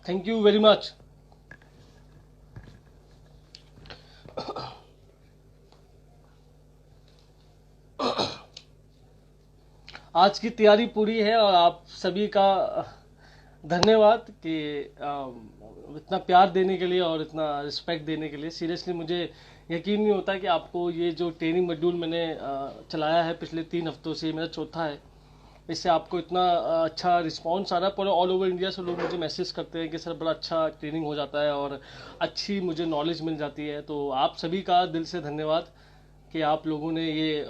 Thank you very much. आज की तैयारी पूरी है और आप सभी का धन्यवाद कि इतना प्यार देने के लिए और इतना रिस्पेक्ट देने के लिए। सीरियसली मुझे यकीन नहीं होता कि आपको ये जो ट्रेनिंग मॉड्यूल मैंने चलाया है पिछले 3 हफ्तों से, मेरा चौथा है, इससे आपको इतना अच्छा रिस्पांस आ रहा है। पूरे ऑल ओवर इंडिया से लोग मुझे मैसेज करते हैं कि सर बड़ा अच्छा ट्रेनिंग हो जाता है और अच्छी मुझे नॉलेज मिल जाती है। तो आप सभी का दिल से धन्यवाद कि आप लोगों ने ये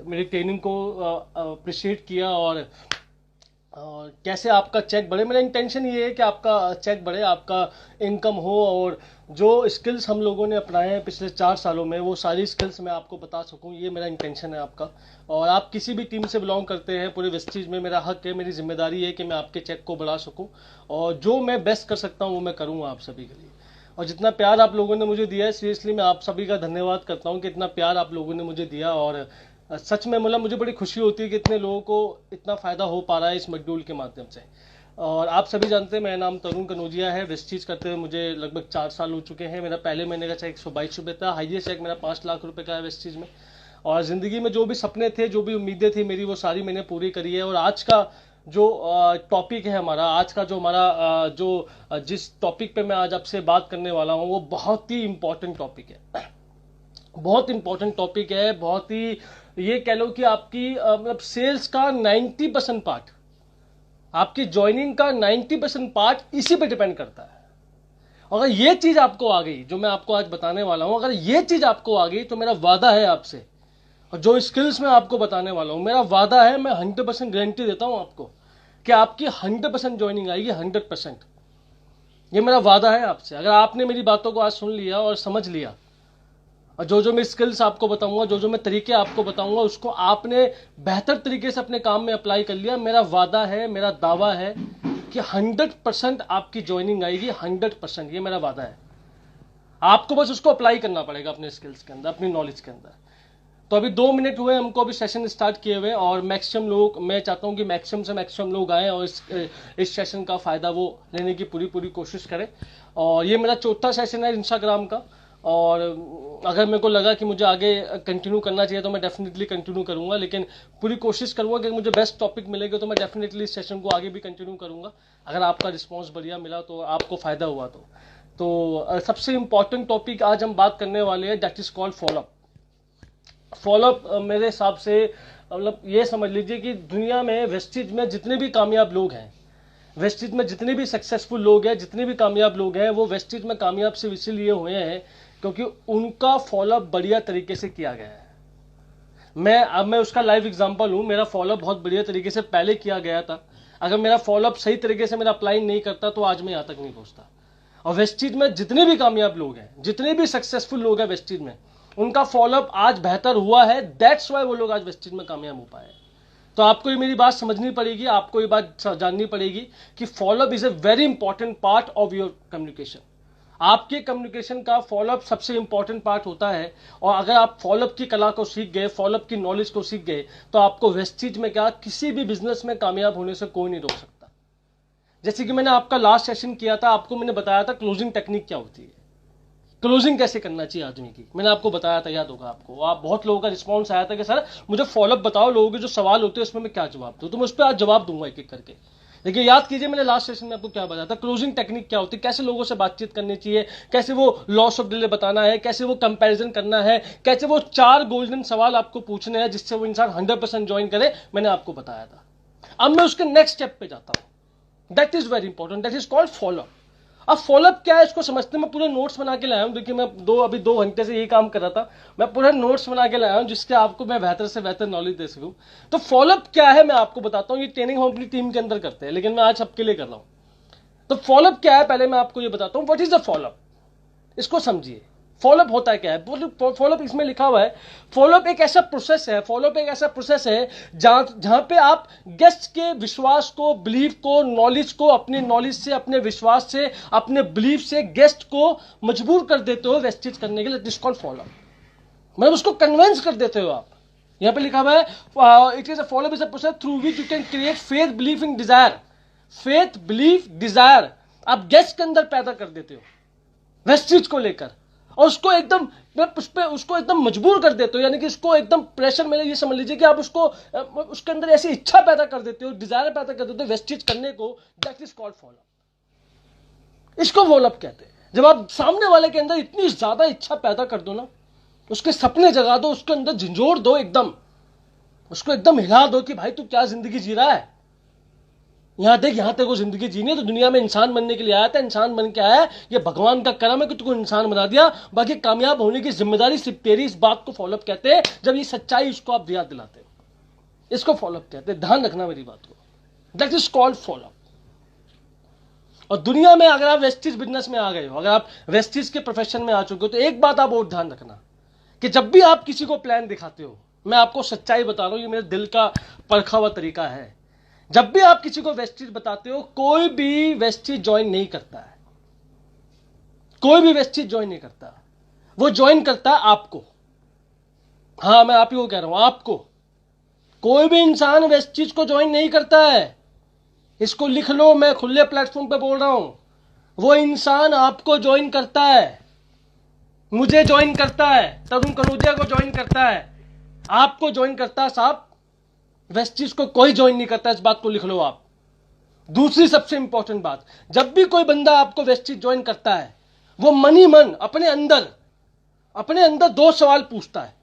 मेरी ट्रेनिंग को अप्रिशिएट किया और कैसे आपका चेक बढ़े। मेरा इंटेंशन ये है कि आपका चेक बढ़े, आपका इनकम हो, और जो स्किल्स हम लोगों ने अपनाए हैं पिछले 4 सालों में वो सारी स्किल्स मैं आपको बता सकूं, ये मेरा इंटेंशन है आपका। और आप किसी भी टीम से बिलोंग करते हैं, पूरे वेस्टीज में मेरा हक है, मेरी जिम्मेदारी है कि मैं आपके चेक को बढ़ा सकूं और जो मैं बेस्ट कर सकता हूं वो मैं करूंगा आप सभी के लिए। और जितना प्यार आप लोगों ने मुझे दिया है, सीरियसली मैं आप सभी का धन्यवाद करता हूं कि इतना प्यार आप लोगों ने मुझे दिया। और सच में मतलब मुझे बड़ी खुशी होती है कि इतने लोगों को इतना फ़ायदा हो पा रहा है इस मॉड्यूल के माध्यम से। और आप सभी जानते हैं मेरा नाम तरुण कनौजिया है। वेस्टीज करते हुए मुझे लगभग 4 साल हो चुके हैं। मेरा पहले महीने का चेक 122 रुपये था, हाईएस्ट चेक मेरा 5 लाख रुपए का है वेस्टीज में। और ज़िंदगी में जो भी सपने थे, जो भी उम्मीदें थी मेरी, वो सारी मैंने पूरी करी है। और आज का जो टॉपिक है हमारा, आज का जो हमारा जिस टॉपिक पे मैं आज आपसे बात करने वाला हूँ वो बहुत ही इम्पोर्टेंट टॉपिक है, बहुत इंपॉर्टेंट टॉपिक है। बहुत ही, ये कह लो कि आपकी मतलब सेल्स का 90% पार्ट, आपकी ज्वाइनिंग का 90% पार्ट इसी पे डिपेंड करता है। अगर ये चीज आपको आ गई जो मैं आपको आज बताने वाला हूं, अगर ये चीज आपको आ गई तो मेरा वादा है आपसे, और जो स्किल्स मैं आपको बताने वाला हूं मेरा वादा है, मैं 100% गारंटी देता हूं आपको कि आपकी 100% ज्वाइनिंग आएगी, 100%। ये मेरा वादा है आपसे। अगर आपने मेरी बातों को आज सुन लिया और समझ लिया, और जो जो मैं स्किल्स आपको बताऊंगा, जो जो मैं तरीके आपको बताऊंगा, उसको आपने बेहतर तरीके से अपने काम में अप्लाई कर लिया, मेरा वादा है, मेरा दावा है कि 100% आपकी ज्वाइनिंग आएगी, 100%। ये मेरा वादा है। आपको बस उसको अप्लाई करना पड़ेगा अपने स्किल्स के अंदर, अपनी नॉलेज के अंदर। तो अभी 2 मिनट हुए हमको अभी सेशन स्टार्ट किए हुए, और मैक्सिमम लोग, मैं चाहता हूं कि मैक्सिमम से मैक्सिमम लोग आए और इस सेशन का फायदा वो लेने की पूरी कोशिश करें। और ये मेरा चौथा सेशन है इंस्टाग्राम का, और अगर मेरे को लगा कि मुझे आगे कंटिन्यू करना चाहिए तो मैं डेफिनेटली कंटिन्यू करूंगा, लेकिन पूरी कोशिश करूंगा कि मुझे बेस्ट टॉपिक मिलेगा तो मैं डेफिनेटली इस सेशन को आगे भी कंटिन्यू करूंगा, अगर आपका रिस्पांस बढ़िया मिला तो, आपको फायदा हुआ तो सबसे इंपॉर्टेंट टॉपिक आज हम बात करने वाले हैं, that is called follow up. Follow up मेरे हिसाब से मतलब ये समझ लीजिए कि दुनिया में वेस्टीज में जितने भी कामयाब लोग हैं, वेस्टीज में जितने भी सक्सेसफुल लोग हैं, जितने भी कामयाब लोग हैं, वो वेस्टीज में कामयाब सिर्फ इसीलिए हुए हैं क्योंकि उनका फॉलोअप बढ़िया तरीके से किया गया है। मैं उसका लाइव एग्जांपल हूं। मेरा फॉलोअप बहुत बढ़िया तरीके से पहले किया गया था। अगर मेरा फॉलोअप सही तरीके से मेरा अप्लाई नहीं करता तो आज मैं यहां तक नहीं पहुंचता। और वेस्टीज में जितने भी कामयाब लोग हैं, जितने भी सक्सेसफुल लोग हैं वेस्टीज में, उनका फॉलोअप आज बेहतर हुआ है। दैट्स वाई वो लोग आज वेस्टीज में कामयाब हो पाए। तो आपको ये मेरी बात समझनी पड़ेगी, आपको ये बात जाननी पड़ेगी कि follow up is a very important part of your communication. आपके कम्युनिकेशन का फॉलोअप सबसे इंपॉर्टेंट पार्ट होता है। और अगर आप फॉलोअप की कला को सीख गए, फॉलोअप की नॉलेज को सीख गए, तो आपको वेस्टीज में क्या, किसी भी बिजनेस में कामयाब होने से कोई नहीं रोक सकता। जैसे कि मैंने आपका लास्ट सेशन किया था, आपको मैंने बताया था क्लोजिंग टेक्निक क्या होती है, क्लोजिंग कैसे करना चाहिए आदमी की, मैंने आपको बताया था, याद होगा आपको। आप बहुत लोगों का रिस्पॉन्स आया था कि सर मुझे फॉलोअप बताओ, लोगों के जो सवाल होते हैं उसमें मैं क्या जवाब दूं। तो मैं उस पर आज जवाब दूंगा एक एक करके। लेकिन याद कीजिए मैंने लास्ट सेशन में आपको क्या बताया था, क्लोजिंग टेक्निक क्या होती है, कैसे लोगों से बातचीत करनी चाहिए, कैसे वो लॉस ऑफ डिले बताना है, कैसे वो कंपैरिजन करना है, कैसे वो 4 गोल्डन सवाल आपको पूछने हैं जिससे वो इंसान 100% ज्वाइन करे, मैंने आपको बताया था। अब मैं उसके नेक्स्ट स्टेप पे जाता हूं। That is very important, that is called follow up. अब फॉलोअप क्या है इसको समझते हैं। मैं पूरे नोट्स बना के लाया हूं। देखिए मैं अभी 2 घंटे से यही काम कर रहा था। मैं पूरे नोट्स बना के लाया हूं जिससे आपको मैं बेहतर से बेहतर नॉलेज दे सकूं। तो फॉलोअप क्या है मैं आपको बताता हूं। ये ट्रेनिंग हम अपनी टीम के अंदर करते हैं, लेकिन मैं आज सबके लिए कर रहा हूं। तो फॉलोअप क्या है पहले मैं आपको ये बताता हूं। व्हाट इज द फॉलोअप, इसको समझिए। फॉलोअप होता है क्या है, फॉलोअप इसमें लिखा हुआ है। फॉलोअप एक ऐसा प्रोसेस है, फॉलोअप एक ऐसा प्रोसेस है जहां पे आप गेस्ट के विश्वास को, बिलीफ को, नॉलेज को, अपने नॉलेज से, अपने विश्वास से, अपने बिलीफ से गेस्ट को मजबूर कर देते हो वेस्टेज करने के लिए। This called follow up. मतलब उसको कन्विंस कर देते हो आप। यहां पे लिखा हुआ है it is a follow is a process through which you can create faith, belief in desire. Faith, belief, desire आप गेस्ट के अंदर पैदा कर देते हो वेस्ट चीज को लेकर, और उसको एकदम उसको एकदम मजबूर कर देते हो, यानी कि इसको एकदम प्रेशर में, ये समझ लीजिए कि आप उसको उसके अंदर ऐसी इच्छा पैदा कर देते हो, डिजायर पैदा कर देते हो वेस्ट चीज करने को। That is called follow up. इसको फॉलो अप कहते हैं। जब आप सामने वाले के अंदर इतनी ज्यादा इच्छा पैदा कर दो ना, उसके सपने जगा दो, उसके अंदर झंझोड़ दो, एकदम उसको एकदम हिला दो कि भाई तू क्या जिंदगी जी रहा है, यहां देख, यहां तेरे को जिंदगी जीनी है, तो दुनिया में इंसान बनने के लिए आया था, इंसान बन के आया है, ये भगवान का करम है कि तुझको इंसान बना दिया, बाकी कामयाब होने की जिम्मेदारी सिर्फ तेरी। इस बात को फॉलोअप कहते हैं, जब ये सच्चाई उसको आप याद दिलाते हो, इसको फॉलोअप कहते हैं। ध्यान रखना मेरी बात को, दैट इज कॉल्ड फॉलोअप। और दुनिया में अगर आप वेस्टीज बिजनेस में आ गए हो, अगर आप वेस्टीज के प्रोफेशन में आ चुके हो, तो एक बात आप और ध्यान रखना कि जब भी आप किसी को प्लान दिखाते हो, मैं आपको सच्चाई बता रहा हूं, ये मेरे दिल का परखा हुआ तरीका है, जब भी आप किसी को वेस्टीज बताते हो, कोई भी वेस्टीज ज्वाइन नहीं करता है, कोई भी वेस्टीज ज्वाइन नहीं करता, वो ज्वाइन करता है आपको। हां, मैं आप ही को कह रहा हूं, आपको। कोई भी इंसान वेस्टीज को ज्वाइन नहीं करता है, इसको लिख लो, मैं खुले प्लेटफॉर्म पे बोल रहा हूं। वो इंसान आपको ज्वाइन करता है, मुझे ज्वाइन करता है, तरुण कनौजिया को ज्वाइन करता है, आपको ज्वाइन करता है साहब। वेस्टीज को कोई ज्वाइन नहीं करता, इस बात को लिख लो आप। दूसरी सबसे इंपॉर्टेंट बात, जब भी कोई बंदा आपको वेस्टीज ज्वाइन करता है, वो मनी मन अपने अंदर दो सवाल पूछता है।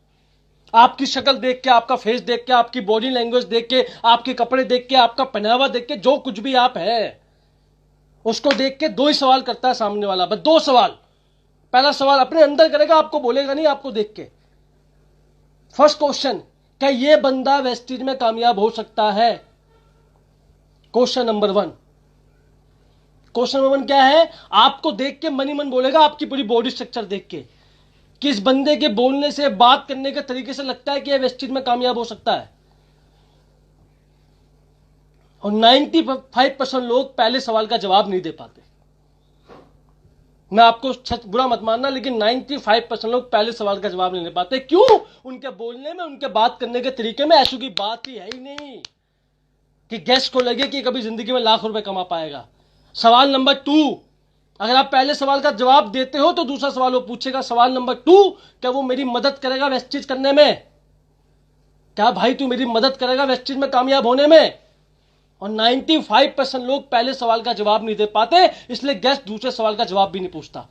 आपकी शक्ल देख के, आपका फेस देख के, आपकी बॉडी लैंग्वेज देख के, आपके कपड़े देख के, आपका पहनावा देख के, जो कुछ भी आप है उसको देख के दो ही सवाल करता है सामने वाला, बस दो सवाल। पहला सवाल अपने अंदर करेगा, आपको बोलेगा नहीं, आपको देख के। फर्स्ट क्वेश्चन, क्या ये बंदा वेस्टीज में कामयाब हो सकता है? Question number one. Question number one क्या है? आपको देख के मन ही मन बोलेगा, आपकी पूरी बॉडी स्ट्रक्चर देख के, कि इस बंदे के बोलने से, बात करने के तरीके से लगता है कि यह वेस्टीज में कामयाब हो सकता है। और 95% लोग पहले सवाल का जवाब नहीं दे पाते। मैं आपको बुरा मत मानना, लेकिन 95% लोग पहले सवाल का जवाब नहीं दे पाते। क्यों? उनके बोलने में, उनके बात करने के तरीके में ऐसी की बात ही है ही नहीं कि गेस्ट को लगे कि कभी जिंदगी में लाख रुपए कमा पाएगा। सवाल नंबर 2, अगर आप पहले सवाल का जवाब देते हो तो दूसरा सवाल वो पूछेगा, सवाल नंबर 2, क्या वो मेरी मदद करेगा वेस्टीज करने में? क्या भाई तू मेरी मदद करेगा वेस्टीज में कामयाब होने में? और 95% लोग पहले सवाल का जवाब नहीं दे पाते, इसलिए गेस्ट दूसरे सवाल का जवाब भी नहीं पूछता।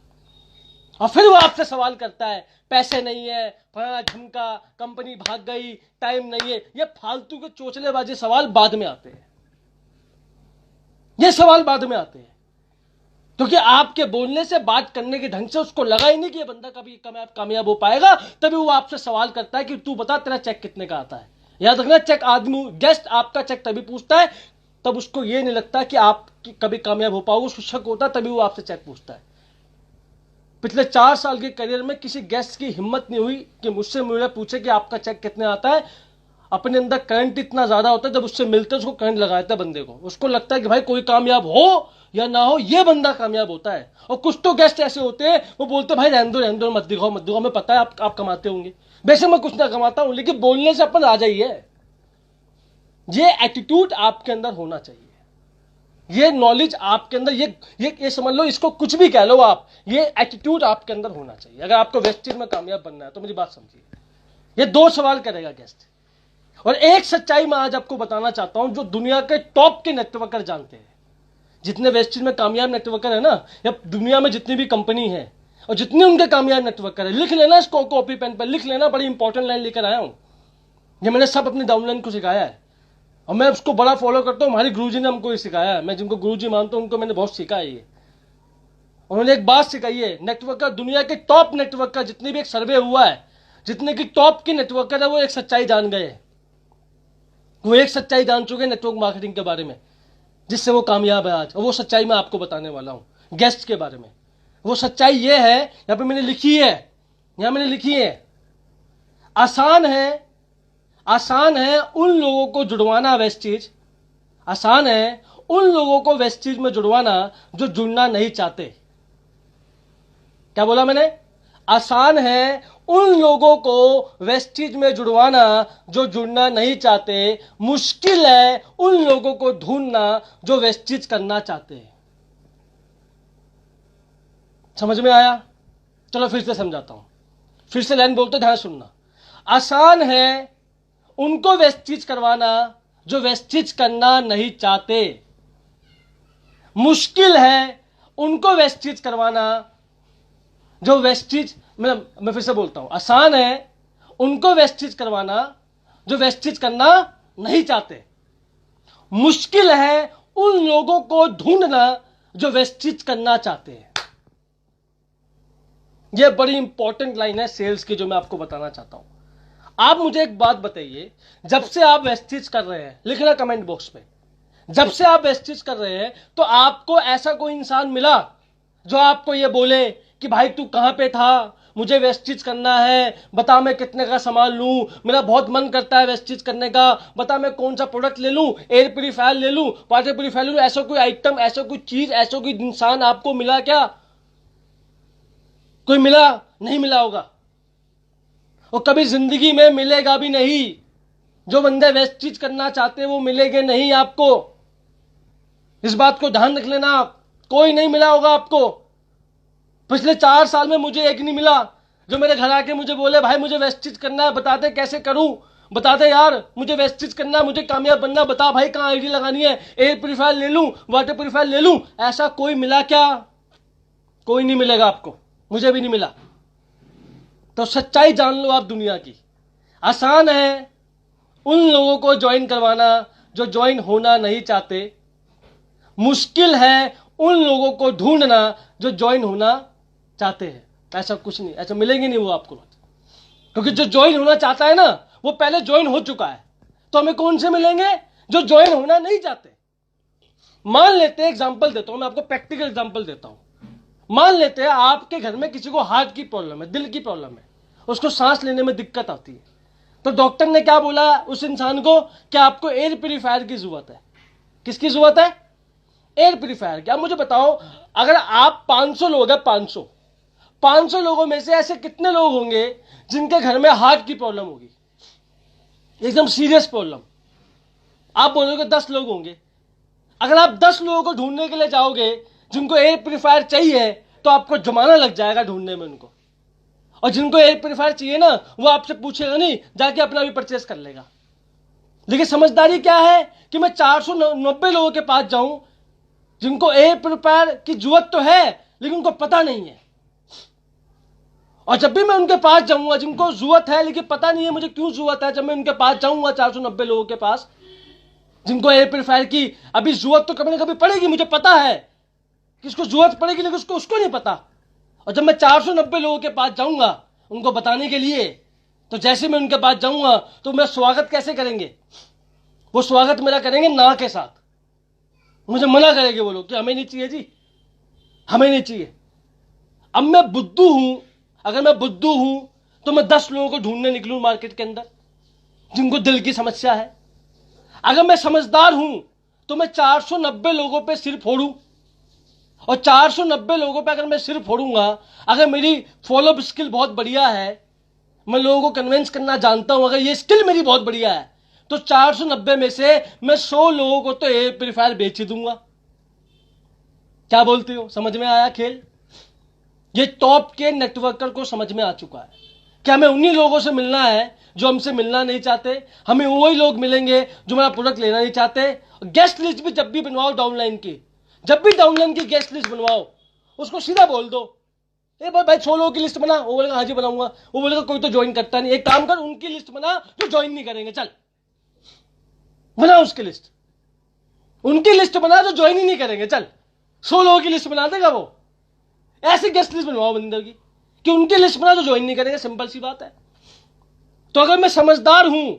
और फिर वो आपसे सवाल करता है, पैसे नहीं है, फलाना ढमका, कंपनी भाग गई, टाइम नहीं है। ये फालतू के चोचलेबाजी सवाल बाद में आते हैं, ये सवाल बाद में आते हैं, क्योंकि आपके बोलने से, बात करने के ढंग से उसको लगा ही नहीं कि ये बंदा कभी कामयाब हो पाएगा। तभी वो आपसे सवाल करता है कि तू बता तेरा चेक कितने का आता है। याद रखना, चेक आदमी, गेस्ट आपका चेक तभी पूछता है तब उसको ये नहीं लगता कि आप कभी कामयाब हो पाओगे, उसको शक होता है, तभी वो आपसे चेक पूछता है। पिछले 4 साल के करियर में किसी गेस्ट की हिम्मत नहीं हुई कि मुझसे मुझे पूछे कि आपका चेक कितने आता है। अपने अंदर करंट इतना ज्यादा होता है, जब उससे मिलते उसको करंट लगा देता है बंदे को। उसको लगता है कि भाई कोई कामयाब हो या ना हो, ये बंदा कामयाब होता है। और कुछ तो गेस्ट ऐसे होते हैं, वो बोलते भाई रहने दो, मत दिखाओ, हमें पता है आप कमाते होंगे। बेशक मैं कुछ ना कमाता हूं, लेकिन बोलने से अपन आ जाइए। ये एटीट्यूड आपके अंदर होना चाहिए, ये नॉलेज आपके अंदर, ये समझ लो, इसको कुछ भी कह लो आप, ये एटीट्यूड आपके अंदर होना चाहिए अगर आपको वेस्टीज में कामयाब बनना है। तो मेरी बात समझिए, ये 2 सवाल करेगा गेस्ट। और एक सच्चाई मैं आज आपको बताना चाहता हूं, जो दुनिया के टॉप के नेटवर्कर जानते हैं, जितने वेस्टीज में कामयाब नेटवर्कर है ना, या दुनिया में जितनी भी कंपनी है और जितने उनके कामयाब नेटवर्कर है, लिख लेना इसको, कॉपी पेन पर लिख लेना। बड़ी इंपॉर्टेंट लाइन लेकर आया हूं, ये मैंने सब अपनी डाउनलाइन को सिखाया है और मैं उसको बड़ा फॉलो करता हूं। हमारे गुरुजी ने हमको ये सिखाया है, मैं जिनको गुरुजी मानता हूं उनको मैंने बहुत सीखा है। ये उन्होंने एक बात सिखाई है, नेटवर्कर, दुनिया के टॉप नेटवर्कर जितने भी, एक सर्वे हुआ है, जितने की टॉप की नेटवर्कर है, वो एक सच्चाई जान गए। वो एक सच्चाई जान चुके नेटवर्क मार्केटिंग के बारे में, जिससे वो कामयाब है आज। और वो सच्चाई मैं आपको बताने वाला हूं गेस्ट के बारे में। वो सच्चाई ये है, यहां पे मैंने लिखी है, यहां मैंने लिखी है, आसान है उन लोगों को जुड़वाना वेस्टीज, आसान है उन लोगों को वेस्टीज में जुड़वाना जो जुड़ना नहीं चाहते। क्या बोला मैंने? आसान है उन लोगों को वेस्टीज में जुड़वाना जो जुड़ना नहीं चाहते, मुश्किल है उन लोगों को ढूंढना जो वेस्टीज करना चाहते हैं। समझ में आया? चलो फिर से समझाता हूं, फिर से लाइन बोलते ध्यान सुनना। आसान है उनको वेस्टीज करवाना जो वेस्टीज करना नहीं चाहते, मुश्किल है उनको वेस्टीज करवाना जो वेस्टीज, मैं फिर से बोलता हूं, आसान है उनको वेस्टीज करवाना जो वेस्टीज करना नहीं चाहते, मुश्किल है उन लोगों को ढूंढना जो वेस्टीज करना चाहते हैं। यह बड़ी इंपॉर्टेंट लाइन है सेल्स की जो मैं आपको बताना चाहता हूं। आप मुझे एक बात बताइए, जब से आप वेस्टीज कर रहे हैं, लिखना कमेंट बॉक्स में, जब से आप वेस्टीज कर रहे हैं तो आपको ऐसा कोई इंसान मिला जो आपको यह बोले कि भाई तू कहां पे था, मुझे वेस्टीज करना है, बता मैं कितने का सामान लूं, मेरा बहुत मन करता है वेस्टीज करने का, बता मैं कौन सा प्रोडक्ट ले लूं, एयर प्यूरीफायर ले लूं, वाटर प्यूरीफायर ले लूं। ऐसा कोई आइटम, ऐसा कोई चीज, ऐसा कोई इंसान आपको मिला क्या? कोई मिला? नहीं मिला होगा, और कभी जिंदगी में मिलेगा भी नहीं। जो बंदे वेस्टीज करना चाहते हैं वो मिलेंगे नहीं आपको, इस बात को ध्यान रख लेना। कोई नहीं मिला होगा आपको। पिछले 4 साल में मुझे एक नहीं मिला जो मेरे घर आके मुझे बोले भाई मुझे वेस्टीज करना है, बताते कैसे करूं, बताते यार मुझे वेस्टीज करना है, मुझे कामयाब बनना, बता भाई कहां आईडी लगानी है, एयर प्यूरीफायर ले लूं, वाटर प्यूरीफायर ले लूं। ऐसा कोई मिला क्या? कोई नहीं मिलेगा आपको, मुझे भी नहीं मिला। तो सच्चाई जान लो आप दुनिया की। आसान है उन लोगों को ज्वाइन करवाना जो ज्वाइन होना नहीं चाहते, मुश्किल है उन लोगों को ढूंढना जो ज्वाइन होना चाहते हैं। ऐसा कुछ नहीं, ऐसा मिलेंगे नहीं वो आपको, क्योंकि जो ज्वाइन होना चाहता है ना वो पहले ज्वाइन हो चुका है। तो हमें कौन से मिलेंगे? जो ज्वाइन होना नहीं चाहते। मान लेते हैं, एग्जांपल देता हूं मैं आपको, प्रैक्टिकल एग्जांपल देता हूं। मान लेते हैं आपके घर में किसी को हार्ट की प्रॉब्लम है, दिल की प्रॉब्लम है, उसको सांस लेने में दिक्कत आती है, तो डॉक्टर ने क्या बोला उस इंसान को कि आपको एयर प्यूरीफायर की जरूरत है। किसकी जरूरत है? एयर प्यूरीफायर की। अब मुझे बताओ, अगर आप 500 लोग हैं, 500 लोगों में से ऐसे कितने लोग होंगे जिनके घर में हार्ट की प्रॉब्लम होगी, एकदम सीरियस प्रॉब्लम? आप बोलोगे 10 लोग होंगे। अगर आप 10 लोगों को ढूंढने के लिए जाओगे जिनको एयर प्यूरीफायर चाहिए, तो आपको जमाना लग जाएगा ढूंढने में उनको। और जिनको एयर प्यूरीफायर चाहिए ना वो आपसे पूछेगा नहीं, जाके अपना भी परचेस कर लेगा। लेकिन समझदारी क्या है कि मैं 490 लोगों के पास जाऊं जिनको एयर प्यूरीफायर की जरूरत तो है लेकिन उनको पता नहीं है। और जब भी मैं उनके पास जाऊंगा जिनको जरूरत है लेकिन पता नहीं है मुझे क्यों जरूरत है, जब मैं उनके पास जाऊंगा 490 लोगों के पास जिनको एयर प्यूरीफायर की अभी जरूरत तो कभी ना कभी पड़ेगी, मुझे पता है कि इसको जरूरत पड़ेगी, लेकिन उसको नहीं पता। और जब मैं 490 लोगों के पास जाऊंगा उनको बताने के लिए, तो जैसे मैं उनके पास जाऊंगा तो मैं स्वागत कैसे करेंगे? वो स्वागत मेरा करेंगे ना के साथ, मुझे मना करेंगे वो लोग कि हमें नहीं चाहिए जी, हमें नहीं चाहिए। अब मैं बुद्धू हूं, अगर मैं बुद्धू हूं तो मैं 10 लोगों को ढूंढने निकलूं मार्केट के अंदर जिनको दिल की समस्या है। अगर मैं समझदार हूं तो मैं 490 लोगों पे सिर फोड़ूं, और 490 लोगों पे अगर मैं सिर फोड़ूंगा, अगर मेरी फॉलोअप स्किल बहुत बढ़िया है, मैं लोगों को कन्विंस करना जानता हूं, अगर ये स्किल मेरी बहुत बढ़िया है, तो 490 में से मैं 100 लोगों को तो एयर प्यूरीफायर बेच ही दूंगा। क्या बोलते हो? समझ में आया खेल? ये टॉप के नेटवर्कर को समझ में आ चुका है कि हमें उन्हीं लोगों से मिलना है जो हमसे मिलना नहीं चाहते, हमें वही लोग मिलेंगे जो हमारा प्रोडक्ट लेना नहीं चाहते। गेस्ट लिस्ट भी जब भी बनवाओ डाउनलाइन की, जब भी डाउनलाइन की गेस्ट लिस्ट बनवाओ, उसको सीधा बोल दो ए भाई 100 लोगों की लिस्ट बना। वो बोलेगा हाँ जी बनाऊंगा। वो बोलेगा कोई तो ज्वाइन करता नहीं, एक काम कर उनकी लिस्ट बना जो ज्वाइन नहीं करेंगे, चल बना उसकी लिस्ट, उनकी लिस्ट बना जो ज्वाइन ही नहीं करेंगे, चल 100 लोगों की लिस्ट बना देगा वो। ऐसी गेस्ट लिस्ट बनवाओ बंदर की कि उनकी लिस्ट बना जो ज्वाइन नहीं करेंगे, सिंपल सी बात है। तो अगर मैं समझदार हूं,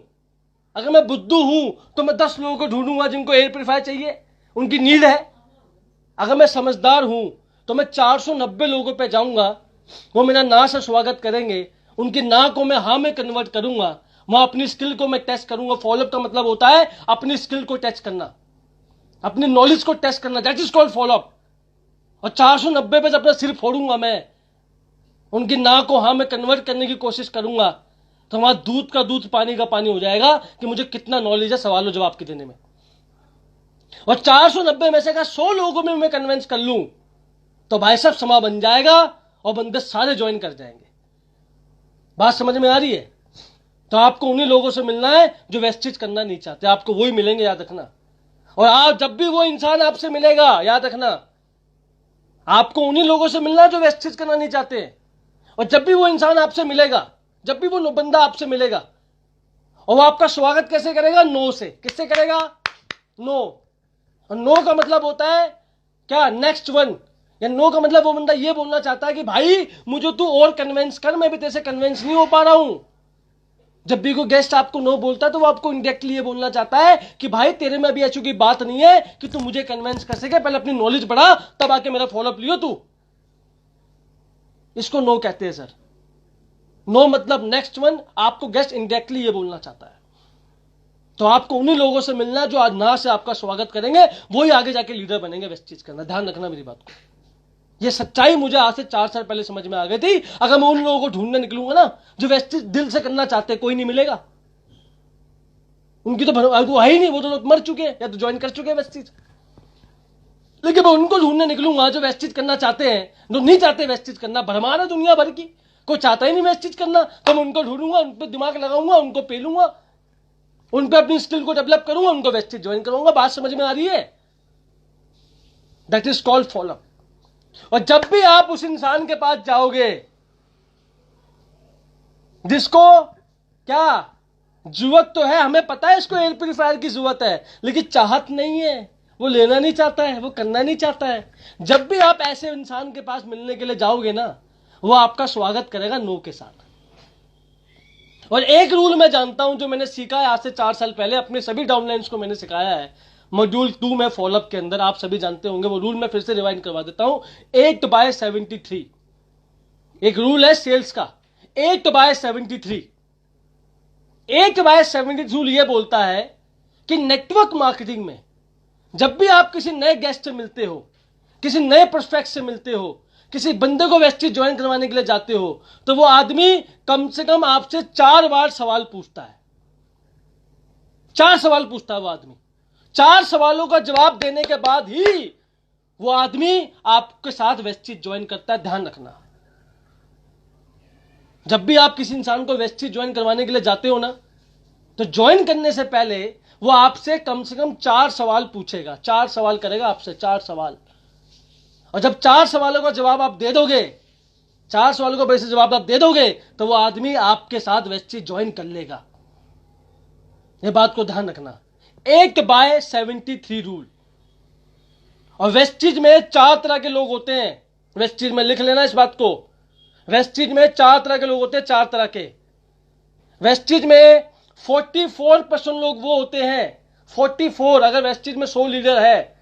अगर मैं बुद्धू हूं, तो मैं 10 लोगों को ढूंढूंगा जिनको एयर प्यूरीफायर चाहिए, उनकी नीड है। अगर मैं समझदार हूं तो मैं 490 लोगों पे जाऊंगा, वो मेरा ना से स्वागत करेंगे, उनकी ना को मैं हाँ में कन्वर्ट करूंगा, वहां अपनी स्किल को मैं टेस्ट करूंगा। फॉलोअप का मतलब होता है अपनी स्किल को टेस्ट करना, अपनी नॉलेज को टेस्ट करना, दैट इज कॉल्ड फॉलोअप। और 490 पे जब अपना सिर फोड़ूंगा मैं, उनकी ना को हाँ में कन्वर्ट करने की कोशिश करूंगा तो वहां दूध का दूध पानी का पानी हो जाएगा कि मुझे कितना नॉलेज है सवाल और जवाब के देने में। और 490 में से अगर 100 लोगों में मैं कन्विंस कर लूं तो भाई साहब समा बन जाएगा और बंदे सारे ज्वाइन कर जाएंगे। बात समझ में आ रही है? तो आपको उन्हीं लोगों से मिलना है जो वेस्टेज करना नहीं चाहते, आपको वही मिलेंगे, याद रखना। और आप जब भी वो इंसान आपसे मिलेगा, याद रखना, आपको उन्हीं लोगों से मिलना है जो वेस्टेज करना नहीं चाहते। और जब भी वो इंसान आपसे मिलेगा, जब भी वो बंदा आपसे मिलेगा, और वो आपका स्वागत कैसे करेगा? नो से। किससे करेगा? नो। और नो का मतलब होता है क्या? Next one. या नो का मतलब वो बंदा ये बोलना चाहता है कि भाई मुझे तू और कन्विंस कर, मैं भी तेरे से कन्विंस नहीं हो पा रहा हूं। जब भी कोई गेस्ट आपको नो बोलता है तो वो आपको इंडायरेक्टली ये बोलना चाहता है कि भाई तेरे में अभी ऐसी कोई बात नहीं है कि तू मुझे कन्विंस कर सके, पहले अपनी नॉलेज बढ़ा तब आके मेरा फॉलोअप लियो तू। इसको नो कहते हैं सर। नो मतलब नेक्स्ट वन। आपको गेस्ट इंडायरेक्टली ये बोलना चाहता है। तो आपको उन्हीं लोगों से मिलना है जो आज ना से आपका स्वागत करेंगे, वही आगे जाके लीडर बनेंगे। वेस्टेज करना, ध्यान रखना मेरी बात को। ये सच्चाई मुझे आज से 4 साल पहले समझ में आ गई थी। अगर मैं उन लोगों को ढूंढने निकलूंगा ना जो वेस्टेज दिल से करना चाहते, कोई नहीं मिलेगा। उनकी तो वो है ही नहीं, वो तो लोग मर चुके हैं या तो ज्वाइन कर चुके हैं वेस्टेज। लेकिन मैं उनको ढूंढने निकलूंगा जो वेस्टेज करना चाहते हैं, जो नहीं चाहते वेस्टेज करना। भरमार है दुनिया भर की, कोई चाहता ही नहीं वेस्टेज करना। तो मैं उनको ढूंढूंगा, उन पर दिमाग लगाऊंगा, उनको पेलूंगा, उन पर अपनी स्किल को डेवलप करूंगा, उनको वेस्टेज ज्वाइन करूंगा। बात समझ में आ रही है? That is called follow up. और जब भी आप उस इंसान के पास जाओगे जिसको क्या जरूरत तो है, हमें पता है इसको एयर प्यूरिफायर की जरूरत है, लेकिन चाहत नहीं है, वो लेना नहीं चाहता है, वो करना नहीं चाहता है। जब भी आप ऐसे इंसान के पास मिलने के लिए जाओगे ना, वो आपका स्वागत करेगा नो के साथ। और एक रूल मैं जानता हूं जो मैंने सीखा है आज से 4 साल पहले, अपने सभी डाउनलाइंस को मैंने सिखाया है मॉड्यूल 2 में फॉलोअप के अंदर। आप सभी जानते होंगे वो रूल, मैं फिर से रिवाइंड करवा देता हूं। 8/73 एक रूल है सेल्स का। 8/73 8/73 रूल ये बोलता है कि नेटवर्क मार्केटिंग में जब भी आप किसी नए गेस्ट से मिलते हो, किसी नए प्रोस्पेक्ट से मिलते हो, किसी बंदे को वेस्टेज ज्वाइन करवाने के लिए जाते हो, तो वो आदमी कम से कम आपसे 4 बार सवाल पूछता है। 4 सवाल पूछता है वो आदमी। 4 सवालों का जवाब देने के बाद ही वो आदमी आपके साथ वेस्टेज ज्वाइन करता है। ध्यान रखना, जब भी आप किसी इंसान को वेस्टेज ज्वाइन करवाने के लिए जाते हो ना, तो ज्वाइन करने से पहले वो आपसे कम से कम 4 सवाल पूछेगा। 4 सवाल करेगा आपसे, 4 सवाल। और जब 4 सवालों का जवाब आप दे दोगे, 4 सवालों का वैसे जवाब आप दे दोगे, तो वो आदमी आपके साथ वेस्टेज ज्वाइन कर लेगा। ये बात को ध्यान रखना। 8/73 रूल। और वेस्टेज में 4 तरह के लोग होते हैं। वेस्टेज में लिख लेना इस बात को। वेस्टेज में 4 तरह के लोग होते हैं, 4 तरह के। वेस्टेज में 44% लोग वो होते हैं, 44। अगर वेस्टेज में 100 लीडर है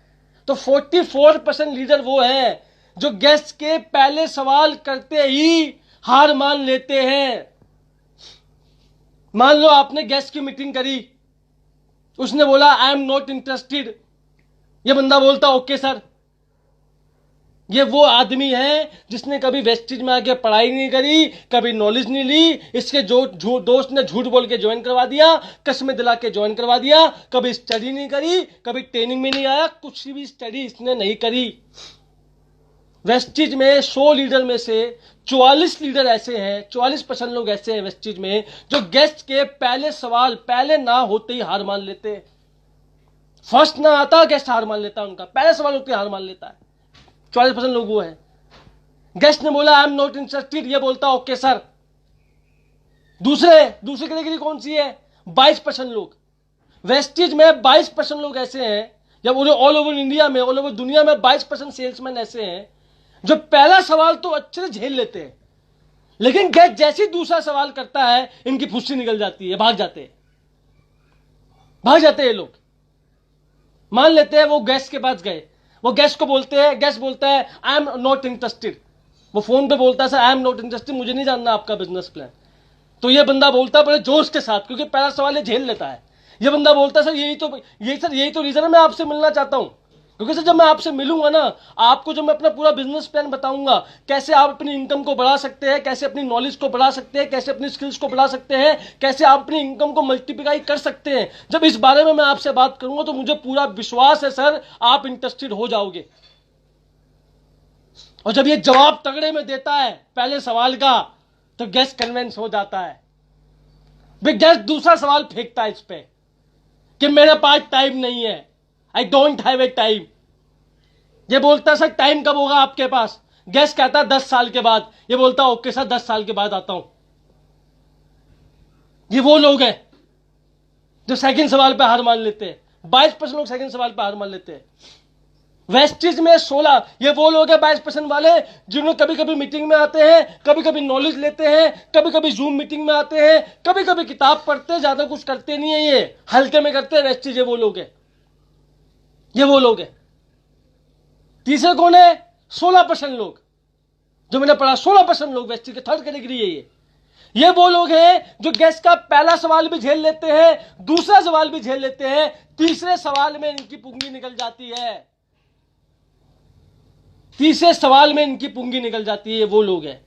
तो 44% लीडर वो हैं जो गेस्ट के पहले सवाल करते ही हार मान लेते हैं। मान लो आपने गेस्ट की मीटिंग करी, उसने बोला आई एम नॉट इंटरेस्टेड, ये बंदा बोलता ओके सर। ये वो आदमी है जिसने कभी वेस्टेज में आके पढ़ाई नहीं करी, कभी नॉलेज नहीं ली, इसके जो दोस्त ने झूठ बोल के ज्वाइन करवा दिया, कसमें दिला के ज्वाइन करवा दिया, कभी स्टडी नहीं करी, कभी ट्रेनिंग में नहीं आया, कुछ भी स्टडी इसने नहीं करी। वेस्टेज में 100 लीडर में से 44 लीडर ऐसे हैं, 44% लोग ऐसे हैं वेस्टेज में जो गेस्ट के पहले सवाल पहले ना होते ही हार मान लेते। फर्स्ट ना आता गेस्ट हार मान लेता, उनका पहले सवाल होते हार मान लेता है। 44% लोग वो है। गेस्ट ने बोला आई एम नॉट इंटरेस्टेड, ये बोलता ओके सर। दूसरी कैटेगरी कौन सी है? 22% लोग। वेस्टेज में 22% लोग ऐसे हैं, जब ऑल ओवर इंडिया में, ऑल ओवर दुनिया में 22% सेल्समैन ऐसे हैं जो पहला सवाल तो अच्छे से झेल लेते हैं, लेकिन गेस्ट जैसे ही दूसरा सवाल करता है इनकी फुस्सी निकल जाती है, भाग जाते हैं ये लोग। मान लेते हैं वो गेस्ट के पास गए, वो गेस्ट को बोलते हैं, गेस्ट बोलता है आई एम नॉट इंटरेस्टेड। वो फोन पे बोलता है sir I am not interested, मुझे नहीं जानना आपका बिजनेस प्लान। तो ये बंदा बोलता है बड़े जोश के साथ, क्योंकि पहला सवाल ये झेल लेता है। ये बंदा बोलता है सर यही तो रीजन है मैं आपसे मिलना चाहता हूं, क्योंकि सर जब मैं आपसे मिलूंगा ना, आपको जब मैं अपना पूरा बिजनेस प्लान बताऊंगा, कैसे आप अपनी इनकम को बढ़ा सकते हैं, कैसे अपनी नॉलेज को बढ़ा सकते हैं, कैसे अपनी स्किल्स को बढ़ा सकते हैं, कैसे आप अपनी इनकम को मल्टीप्लाई कर सकते हैं, जब इस बारे में मैं आपसे बात करूंगा तो मुझे पूरा विश्वास है सर आप इंटरेस्टेड हो जाओगे। और जब ये जवाब तगड़े में देता है पहले सवाल का, तो गेस्ट कन्विंस हो जाता है। फिर गेस्ट दूसरा सवाल फेंकता है इस पे कि मेरे पास टाइम नहीं है, I don't have a time. ये बोलता है सर टाइम कब होगा आपके पास? गेस्ट कहता है 10 साल के बाद। ये बोलता है ओके सर 10 साल के बाद आता हूं। ये वो लोग हैं जो सेकंड सवाल पे हार मान लेते हैं। 22% लोग सेकंड सवाल पे हार मान लेते हैं। वेस्टिज में 16, ये वो लोग हैं 22% वाले जिन्होंने कभी कभी मीटिंग में आते हैं, कभी कभी नॉलेज लेते हैं, कभी कभी जूम मीटिंग में आते हैं, कभी कभी किताब पढ़ते हैं, ज्यादा कुछ करते नहीं है, ये हल्के में करते हैं। वेस्टिज ये वो लोग हैं, ये वो लोग हैं। तीसरे कौन है? 16% लोग जो मैंने पढ़ा, 16% लोग वेस्टिज के थर्ड कैटेगरी है ये वो लोग हैं जो गेस्ट का पहला सवाल भी झेल लेते हैं, दूसरा सवाल भी झेल लेते हैं, तीसरे सवाल में इनकी पुंगी निकल जाती है। तीसरे सवाल में इनकी पुंगी निकल जाती है। ये वो लोग हैं,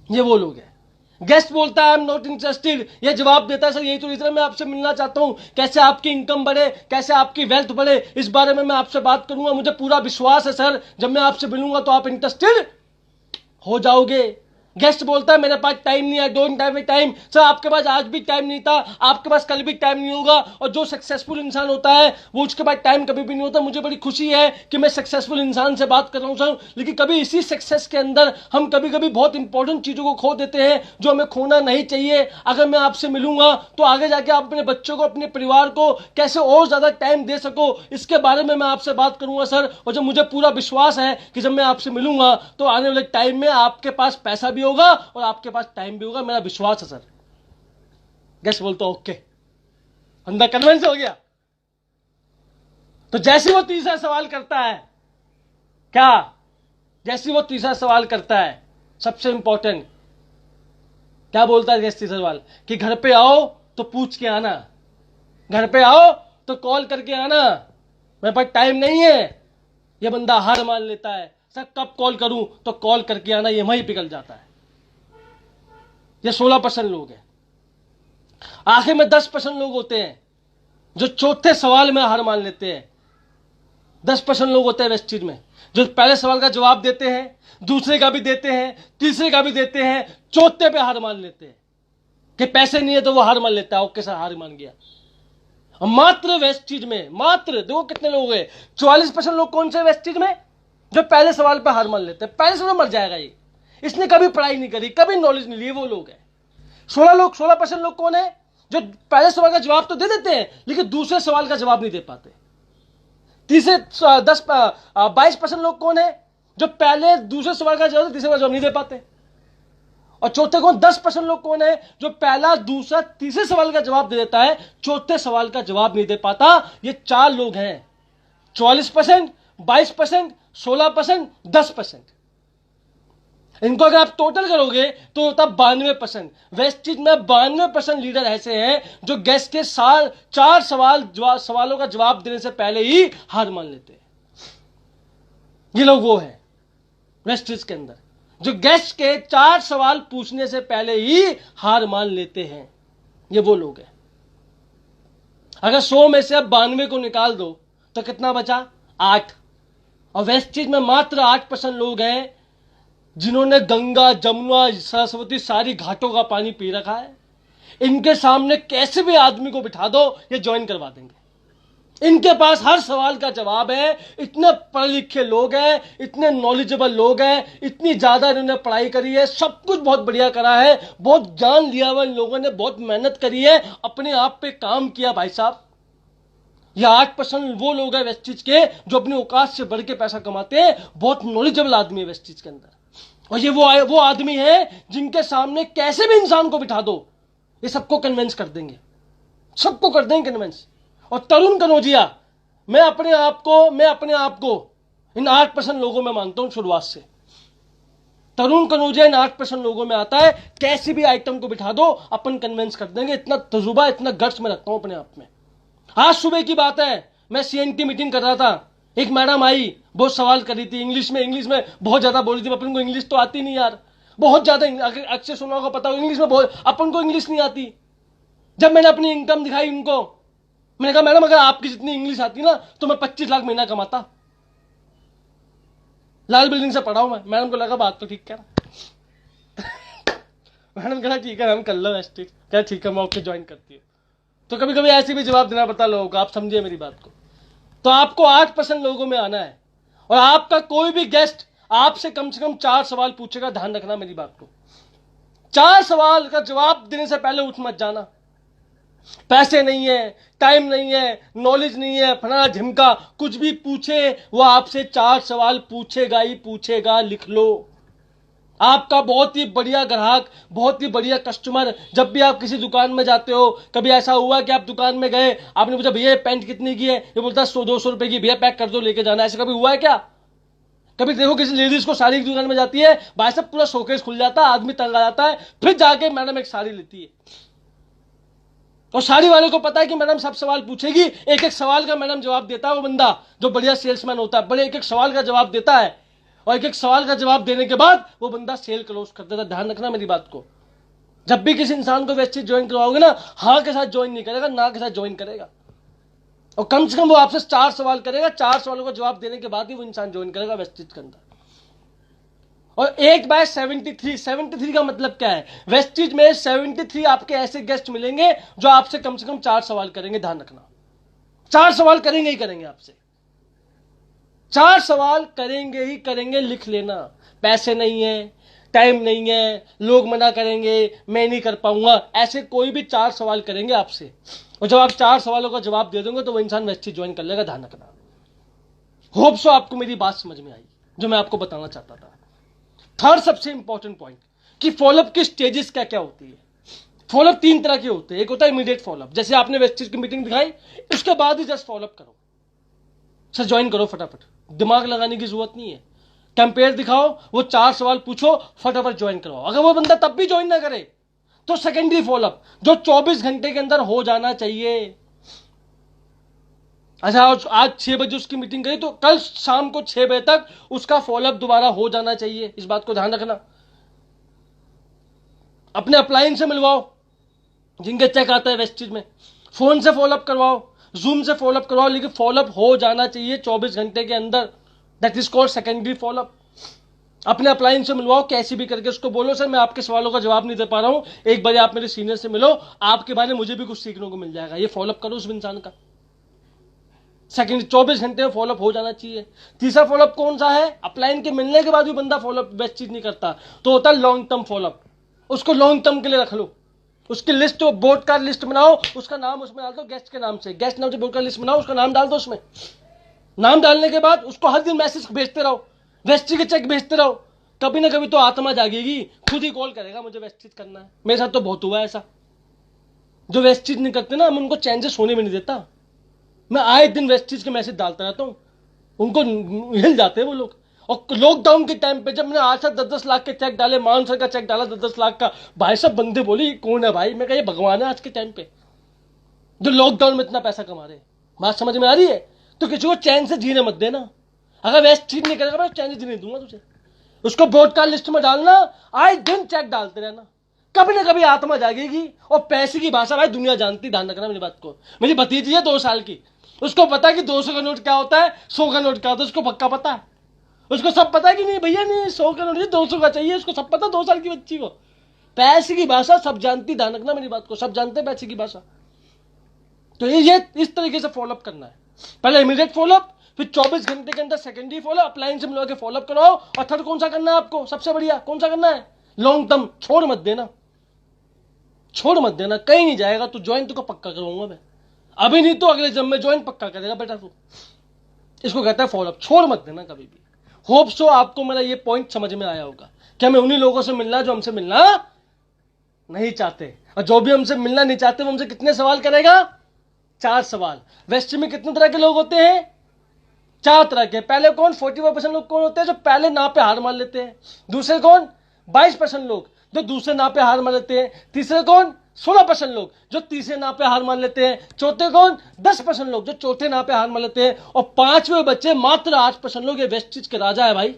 ये वो लोग हैं। गेस्ट बोलता है आई एम नॉट इंटरेस्टेड, ये जवाब देता है सर यही तो रीजन मैं आपसे मिलना चाहता हूं, कैसे आपकी इनकम बढ़े, कैसे आपकी वेल्थ बढ़े, इस बारे में मैं आपसे बात करूंगा। मुझे पूरा विश्वास है सर जब मैं आपसे मिलूंगा तो आप इंटरेस्टेड हो जाओगे। गेस्ट बोलता है मेरे पास टाइम नहीं है, don't have a time. Sir आपके पास आज भी टाइम नहीं था, आपके पास कल भी टाइम नहीं होगा। और जो सक्सेसफुल इंसान होता है वो उसके पास टाइम कभी भी नहीं होता। मुझे बड़ी खुशी है कि मैं सक्सेसफुल इंसान से बात कर रहा हूं सर, लेकिन कभी इसी सक्सेस के अंदर हम कभी कभी बहुत इंपॉर्टेंट चीजों को खो देते हैं जो हमें खोना नहीं चाहिए। अगर मैं आपसे मिलूंगा तो आगे जाके आप अपने बच्चों को, अपने परिवार को कैसे और ज्यादा टाइम दे सको, इसके बारे में मैं आपसे बात करूंगा सर। और जब मुझे पूरा विश्वास है कि जब मैं आपसे मिलूंगा तो आने वाले टाइम में आपके पास पैसा भी होगा और आपके पास टाइम भी होगा, मेरा विश्वास है सर। गेस्ट बोलता ओके, अंदर कन्विंस हो गया। तो जैसे वो तीसरा सवाल करता है, क्या जैसे वो तीसरा सवाल करता है, सबसे इंपॉर्टेंट क्या बोलता है गेस्ट? तीसरा सवाल कि घर पे आओ तो पूछ के आना, घर पे आओ तो कॉल करके आना, मेरे पास टाइम नहीं है। ये बंदा हार मान लेता है, सर कब कॉल करूं? तो कॉल करके आना, ये वहीं पिघल जाता है। ये 16% लोग हैं। आखिर में 10% लोग होते हैं जो चौथे सवाल में हार मान लेते हैं। 10% लोग होते हैं वेस्टिज में जो पहले सवाल का जवाब देते हैं, दूसरे का भी देते हैं, तीसरे का भी देते हैं, चौथे पे हार मान लेते हैं कि पैसे नहीं है तो वो हार मान लेता है। ओके सर हार मान गया। और मात्र वेस्टिज में, मात्र देखो कितने लोग हैं, 44% लोग कौन से वेस्टिज में जो पहले सवाल पे हार मान लेते हैं। पहले सवाल मर जाएगा ये, इसने कभी पढ़ाई नहीं करी, कभी नॉलेज नहीं ली, वो लोग हैं। 16% लोग कौन है जो पहले सवाल का जवाब तो दे देते हैं लेकिन दूसरे सवाल का जवाब नहीं दे पाते। तीसरे 22% लोग कौन है जो पहले दूसरे सवाल का जवाब, तीसरे का जवाब नहीं दे पाते। और चौथे कौन? 10% लोग कौन है जो पहला, दूसरा, तीसरे सवाल का जवाब दे देता है, चौथे सवाल का जवाब नहीं दे पाता। ये 4 लोग हैं, 44%, 22%, 16%, 10%। इनको अगर आप टोटल करोगे तो होता 92%। वेस्टिज में 92% लीडर ऐसे हैं जो गेस्ट के 4 सवालों का जवाब देने से पहले ही हार मान लेते हैं। ये लोग वो हैं वेस्टिज के अंदर जो गेस्ट के 4 सवाल पूछने से पहले ही हार मान लेते हैं। ये वो लोग हैं। अगर 100 में से अब 92 को निकाल दो तो कितना बचा? 8। और वेस्टिज में मात्र 8% लोग हैं जिन्होंने गंगा, जमुना, सरस्वती सारी घाटों का पानी पी रखा है। इनके सामने कैसे भी आदमी को बिठा दो ये ज्वाइन करवा देंगे। इनके पास हर सवाल का जवाब है। इतने पढ़े लिखे लोग हैं, इतने नॉलेजेबल लोग हैं, इतनी ज्यादा इन्होंने पढ़ाई करी है, सब कुछ बहुत बढ़िया करा है, बहुत ज्ञान लिया हुआ इन लोगों ने, बहुत मेहनत करी है, अपने आप पे काम किया भाई साहब। ये 8% वो लोग हैं वेस्टिज के जो अपनी औकात से बढ़ के पैसा कमाते हैं। बहुत नॉलेजेबल आदमी है वेस्टिज के अंदर। और ये वो आदमी है जिनके सामने कैसे भी इंसान को बिठा दो ये सबको कन्विंस कर देंगे, सबको कर देंगे कन्विंस। और तरुण कनौजिया, मैं अपने आप को इन 8% लोगों में मानता हूं शुरुआत से। तरुण कनौजिया इन 8% लोगों में आता है। कैसी भी आइटम को बिठा दो अपन कन्विंस कर देंगे। इतना तजुर्बा, इतना गट्स में रखता हूं अपने आप में। आज सुबह की बात है, मैं सीएनटी मीटिंग कर रहा था, एक मैडम आई, बहुत सवाल कर रही थी इंग्लिश में बहुत ज्यादा बोल रही थी। अपन को इंग्लिश तो आती नहीं यार, बहुत ज्यादा अच्छे सुना होगा, पता हो इंग्लिश में बहुत, अपन को इंग्लिश नहीं आती। जब मैंने अपनी इनकम दिखाई उनको, मैंने कहा मैडम अगर आपकी जितनी इंग्लिश आती ना तो मैं 25 लाख महीना कमाता। लाल बिल्डिंग से पढ़ा हूं मैं। मैडम को लगा बात तो ठीक कह रहा। मैडम कहा ठीक है हम कर लो एसटी, क्या ठीक है मैं ओके ज्वाइन करती हूँ। तो कभी कभी ऐसे भी जवाब देना पड़ता लोगों को, आप समझिए मेरी बात को। तो आपको 8% लोगों में आना है, और आपका कोई भी गेस्ट आपसे कम से कम 4 सवाल पूछेगा, ध्यान रखना मेरी बात को। 4 सवाल का जवाब देने से पहले उठ मत जाना। पैसे नहीं है, टाइम नहीं है, नॉलेज नहीं है, फलाना ढिमका, कुछ भी पूछे वो आपसे 4 सवाल पूछेगा ही पूछेगा, लिख लो। आपका बहुत ही बढ़िया ग्राहक, बहुत ही बढ़िया कस्टमर, जब भी आप किसी दुकान में जाते हो, कभी ऐसा हुआ कि आप दुकान में गए, आपने पूछा भैया पैंट कितनी की है, ये बोलता 100-200 रुपए की, भैया पैक कर दो लेके जाना, ऐसा कभी हुआ है क्या? कभी देखो किसी लेडीज को साड़ी की दुकान में जाती है, भाई साहब पूरा शोकेस खुल जाता है, आदमी तंग आ जाता है, फिर जाके मैडम एक साड़ी लेती है, और साड़ी वाले को पता है कि मैडम सब सवाल पूछेगी, एक एक सवाल का मैडम जवाब देता है। वो बंदा जो बढ़िया सेल्समैन होता है, बड़े एक एक सवाल का जवाब देता है, और एक एक सवाल का जवाब देने के बाद वो बंदा सेल क्लोज कर देता है। ध्यान रखना मेरी बात को। जब भी किसी इंसान को वेस्टेज ज्वाइन करवाओगे ना, हाँ के साथ ज्वाइन नहीं करेगा, ना के साथ ज्वाइन करेगा, और कम से कम वो आपसे 4 सवाल करेगा, 4 सवालों का जवाब देने के बाद ही वो इंसान ज्वाइन करेगा वेस्टेज के अंदर। और 8/73 का मतलब क्या है? वेस्टेज में 73 आपके ऐसे गेस्ट मिलेंगे जो आपसे कम से कम 4 सवाल करेंगे। ध्यान रखना, 4 सवाल करेंगे ही करेंगे आपसे, 4 सवाल करेंगे ही करेंगे, लिख लेना। पैसे नहीं है, टाइम नहीं है, लोग मना करेंगे, मैं नहीं कर पाऊंगा, ऐसे कोई भी 4 सवाल करेंगे आपसे, और जब आप 4 सवालों का जवाब दे दोगे तो वो इंसान वेस्टेज ज्वाइन कर लेगा। ध्यान रखना। होप सो आपको मेरी बात समझ में आई जो मैं आपको बताना चाहता था। थर्ड सबसे इंपॉर्टेंट पॉइंट कि फॉलोअप की स्टेजेस क्या क्या होती है। फॉलोअप 3 तरह के होते हैं। एक होता है इमीडिएट फॉलोअप, जैसे आपने वेस्टेज की मीटिंग दिखाई, उसके बाद ही जस्ट फॉलोअप करो, सर ज्वाइन करो फटाफट, दिमाग लगाने की जरूरत नहीं है। कंपेयर दिखाओ, वो 4 सवाल पूछो, फटाफट ज्वाइन कराओ। अगर वो बंदा तब भी ज्वाइन ना करे तो सेकेंडरी फॉलोअप जो 24 घंटे के अंदर हो जाना चाहिए। अच्छा आज 6 बजे उसकी मीटिंग करी तो कल शाम को 6 बजे तक उसका फॉलोअप दोबारा हो जाना चाहिए। इस बात को ध्यान रखना। अपने अपलाइन से मिलवाओ जिनके चेक आता है वेस्टेज में, फोन से फॉलोअप करवाओ, जूम से फॉलोअप करवाओ, लेकिन फॉलोअप हो जाना चाहिए 24 घंटे के अंदर। That is called secondary follow up. अपने अपलाइन से मिलवाओ, कैसे भी करके उसको बोलो सर मैं आपके सवालों का जवाब नहीं दे पा रहा हूं, एक बार आप मेरे सीनियर से मिलो, आपके बारे में मुझे भी कुछ सीखने को मिल जाएगा। ये फॉलोअप करो उस इंसान का। सेकंड 24 घंटे में फॉलोअप हो जाना चाहिए। तीसरा फॉलोअप कौन सा है? अपलाइन के मिलने के बाद भी बंदा फॉलोअप बेस्ट चीज नहीं करता तो होता है लॉन्ग टर्म फॉलोअप। उसको लॉन्ग टर्म के लिए रख लो, उसकी लिस्ट बोर्ड कार्ड लिस्ट बनाओ, उसका नाम उसमें डाल दो गेस्ट के नाम से, गेस्ट नाम से बोर्ड कार्ड लिस्ट बनाओ, उसका नाम डाल दो उसमें। नाम डालने के बाद उसको हर दिन मैसेज भेजते रहो, वेस्टेज के चेक भेजते रहो। कभी ना कभी तो आत्मा जागेगी, खुद ही कॉल करेगा मुझे वेस्टेज करना है। मेरे साथ तो बहुत हुआ ऐसा। जो वेस्टेज नहीं करते ना, मैं उनको चेंजेस होने में नहीं देता। मैं आए दिन वेस्टेज के मैसेज डालता रहता हूं, उनको हिल जाते हैं वो लोग। और लॉकडाउन के टाइम पे जब मैंने 8-10 लाख के चेक डाले, मान सर का चेक डाला 10 लाख का, भाई सब बंदे बोले कौन है भाई? मैं कहा ये भगवान है आज के टाइम पे जो लॉकडाउन में इतना पैसा कमा रहे। बात समझ में आ रही है? तो किसी को चैन से जीने मत देना। अगर वेस्टेज नहीं करेगा मैं चैन से जीने दूंगा तुझे। उसको ब्रॉडकास्ट लिस्ट में डालना, आए दिन चेक डालते रहना, कभी ना कभी आत्मा जागेगी। और पैसे की भाषा भाई दुनिया जानती, ध्यान रखना मेरी बात को। मेरी भतीजी है 2 साल की, उसको पता है कि 200 का नोट क्या होता है, 100 का नोट क्या होता है, उसको पक्का पता है। उसको सब पता है कि नहीं भैया नहीं 100 का नोट 200 का चाहिए, उसको सब पता। 2 साल की बच्ची को पैसे की भाषा सब जानती, ध्यान रखना मेरी बात को, सब जानते हैं पैसे की भाषा। तो ये इस तरीके से फॉलोअप करना है। पहले इमीडिएट फॉलोअप, फिर 24 घंटे के अंदर सेकेंडरी फॉलोअप, अपलाइन से मिलवा के फॉलोअप कराओ, और थर्ड कौन सा करना है आपको? सबसे बढ़िया कौन सा करना है? Long term. छोड़ मत देना, छोड़ मत देना, कहीं नहीं जाएगा तू। ज्वाइन तो पक्का करूंगा मैं, अभी नहीं तो अगले जब में ज्वाइन पक्का करेगा बेटा तू। इसको कहता है फॉलोअप, छोड़ मत देना कभी भी। होप सो आपको मेरा ये पॉइंट समझ में आया होगा कि हमें उन्हीं लोगों से मिलना जो हमसे मिलना नहीं चाहते, और जो भी हमसे मिलना नहीं चाहते वो हमसे कितने सवाल करेगा? 4 सवाल। वेस्ट में कितने तरह के लोग होते हैं? 4 तरह के। पहले कौन? 45% लोग कौन होते हैं? जो पहले नाव पे हार मान लेते हैं। दूसरे कौन? 22% लोग जो दूसरे नाव पे हार मान लेते हैं। तीसरे कौन? 16% लोग जो तीसरे नाव पे हार मान लेते हैं। चौथे कौन? 10% लोग जो चौथे नाव पे हार मान लेते हैं। और पांचवे बच्चे मात्र 8% लोग। ये वेस्टेज के राजा है भाई।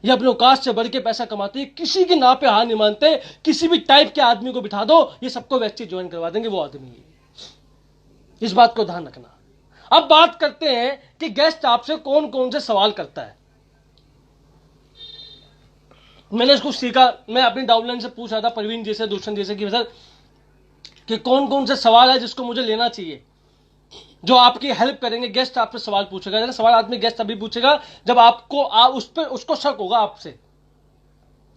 ये अपने औकात से बढ़ के पैसा कमाते हैं, किसी की नाव पे हार नहीं मानते। किसी भी टाइप के आदमी को बिठा दो, ये सबको वेस्टेज ज्वाइन करवा देंगे, वो आदमी है। इस बात को ध्यान रखना। अब बात करते हैं कि गेस्ट आपसे कौन कौन से सवाल करता है। मैंने इसको सीखा, मैं अपनी डाउनलाइन से पूछ रहा था परवीन जी से, दूषण जी से कि सर कि कौन कौन से सवाल है जिसको मुझे लेना चाहिए, जो आपकी हेल्प करेंगे। गेस्ट आपसे सवाल पूछेगा, सवाल आदमी गेस्ट अभी पूछेगा जब आपको उस पर उसको शक होगा आपसे,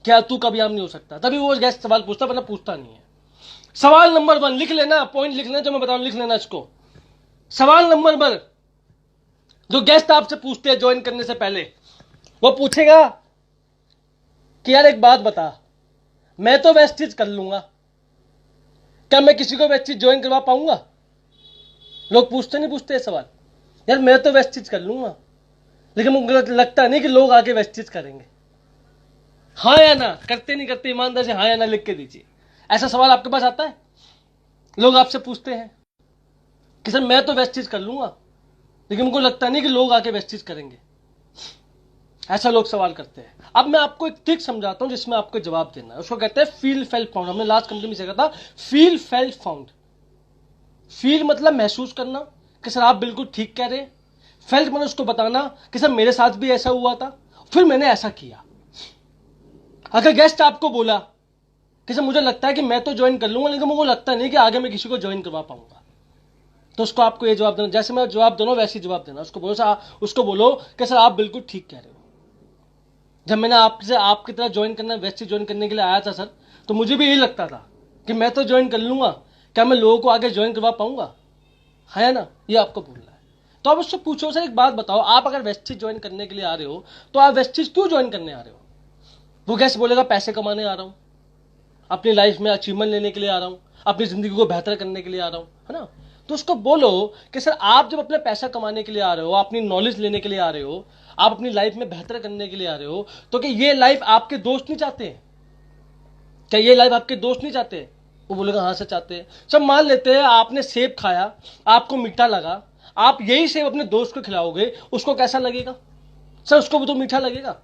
क्या तू कामयाब नहीं हो सकता, तभी वो गेस्ट सवाल पूछता, वरना पूछता नहीं है। सवाल नंबर 1 लिख लेना, पॉइंट लिख लेना जो मैं बताऊं, लिख लेना इसको। सवाल नंबर 1 जो गेस्ट आपसे पूछते हैं ज्वाइन करने से पहले, वो पूछेगा कि यार एक बात बता, मैं तो वेस्टेज कर लूंगा, क्या मैं किसी को वेस्टेज ज्वाइन करवा पाऊंगा? लोग पूछते नहीं पूछते सवाल, यार मैं तो वेस्टेज कर लूंगा लेकिन मुझे लगता नहीं कि लोग आके वेस्टेज करेंगे। हाँ या ना, करते नहीं करते ईमानदार से हाँ या ना लिख के दीजिए। ऐसा सवाल आपके पास आता है? लोग आपसे पूछते हैं कि सर मैं तो वेस्टेज कर लूंगा लेकिन मुझको लगता नहीं कि लोग आके वेस्टेज करेंगे। ऐसा लोग सवाल करते हैं। अब मैं आपको एक ट्रिक समझाता हूं जिसमें आपको जवाब देना है। उसको कहते हैं फील फेल्ट फाउंड। हमने लास्ट कंपनी में सीखा था फील फेल्ट फाउंड। फील मतलब महसूस करना कि सर आप बिल्कुल ठीक कह रहे हैं। फेल्ट मतलब उसको बताना कि सर मेरे साथ भी ऐसा हुआ था, फिर मैंने ऐसा किया। अगर गेस्ट आपको बोला कि सर मुझे लगता है कि मैं तो ज्वाइन कर लूंगा लेकिन मुझे लगता नहीं कि आगे मैं किसी को ज्वाइन करवा पाऊंगा, तो उसको आपको ये जवाब देना, जैसे मैं जवाब दे रहा हूं वैसे ही जवाब देना। उसको बोलो कि सर आप बिल्कुल ठीक कह रहे हो। जब मैंने आपसे आपकी तरह ज्वाइन करना, वेस्टेज ज्वाइन करने के लिए आया था सर, तो मुझे भी यही लगता था कि मैं तो ज्वाइन कर लूंगा, क्या मैं लोगों को आगे ज्वाइन करवा पाऊंगा? है ना, ये आपको बोलना है। तो आप उससे पूछो सर एक बात बताओ, आप अगर वेस्टेज ज्वाइन करने के लिए आ रहे हो तो आप वेस्टेज क्यों ज्वाइन करने आ रहे हो? वो कैसे बोलेगा पैसे कमाने आ रहा हूं, अपनी लाइफ में अचीवमेंट लेने के लिए आ रहा हूं, अपनी जिंदगी को बेहतर करने के लिए आ रहा हूं, है ना। तो उसको बोलो कि सर आप जब अपने पैसा कमाने के लिए आ रहे हो, अपनी नॉलेज लेने के लिए आ रहे हो, आप अपनी लाइफ में बेहतर करने के लिए आ रहे हो, तो कि ये लाइफ आपके दोस्त नहीं चाहते हैं? क्या ये लाइफ आपके दोस्त नहीं चाहते? वो बोलेगा हाँ से चाहते हैं। सब मान लेते हैं आपने सेब खाया, आपको मीठा लगा, आप यही सेब अपने दोस्त को खिलाओगे, उसको कैसा लगेगा? सर उसको भी तो मीठा लगेगा।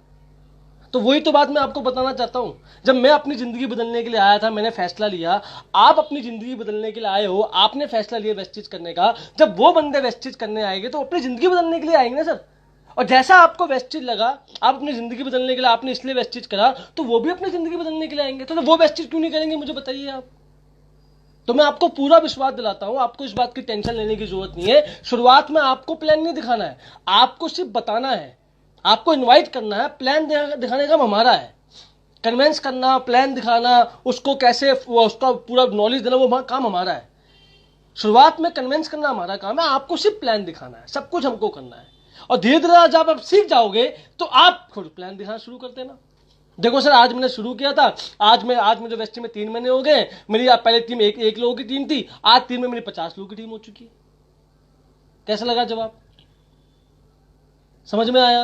तो वही तो बात मैं आपको बताना चाहता हूं। जब मैं अपनी जिंदगी बदलने के लिए आया था, मैंने फैसला लिया, आप अपनी जिंदगी बदलने के लिए आए हो, आपने फैसला लिया वेस्टेज करने का। जब वो बंदे वेस्टेज करने आएंगे तो अपनी जिंदगी बदलने के लिए आएंगे ना सर। और जैसा आपको वेस्टेज लगा, आप अपनी जिंदगी बदलने के लिए आपने इसलिए वेस्टेज करा, तो वो भी अपनी जिंदगी बदलने के लिए आएंगे। तो वो वेस्टेज क्यों नहीं करेंगे मुझे बताइए आप। तो मैं आपको पूरा विश्वास दिलाता हूं, आपको इस बात की टेंशन लेने की जरूरत नहीं है। शुरुआत में आपको प्लान नहीं दिखाना है, आपको सिर्फ बताना है, आपको इनवाइट करना है। प्लान दिखाने का हमारा है, कन्विंस करना, प्लान दिखाना, उसको कैसे उसका पूरा नॉलेज देना, वो काम हमारा है। शुरुआत में कन्विंस करना हमारा काम है, आपको सिर्फ प्लान दिखाना है, सब कुछ हमको करना है। और धीरे धीरे जब आप सीख जाओगे तो आप खुद प्लान दिखाना शुरू कर देना। देखो सर आज मैंने शुरू किया था, आज मुझे वेस्टी में 3 महीने हो गए। मेरी पहले टीम एक लोगों की टीम थी, आज 3 में मेरी 50 लोगों की टीम हो चुकी है। कैसा लगा जवाब? समझ में आया?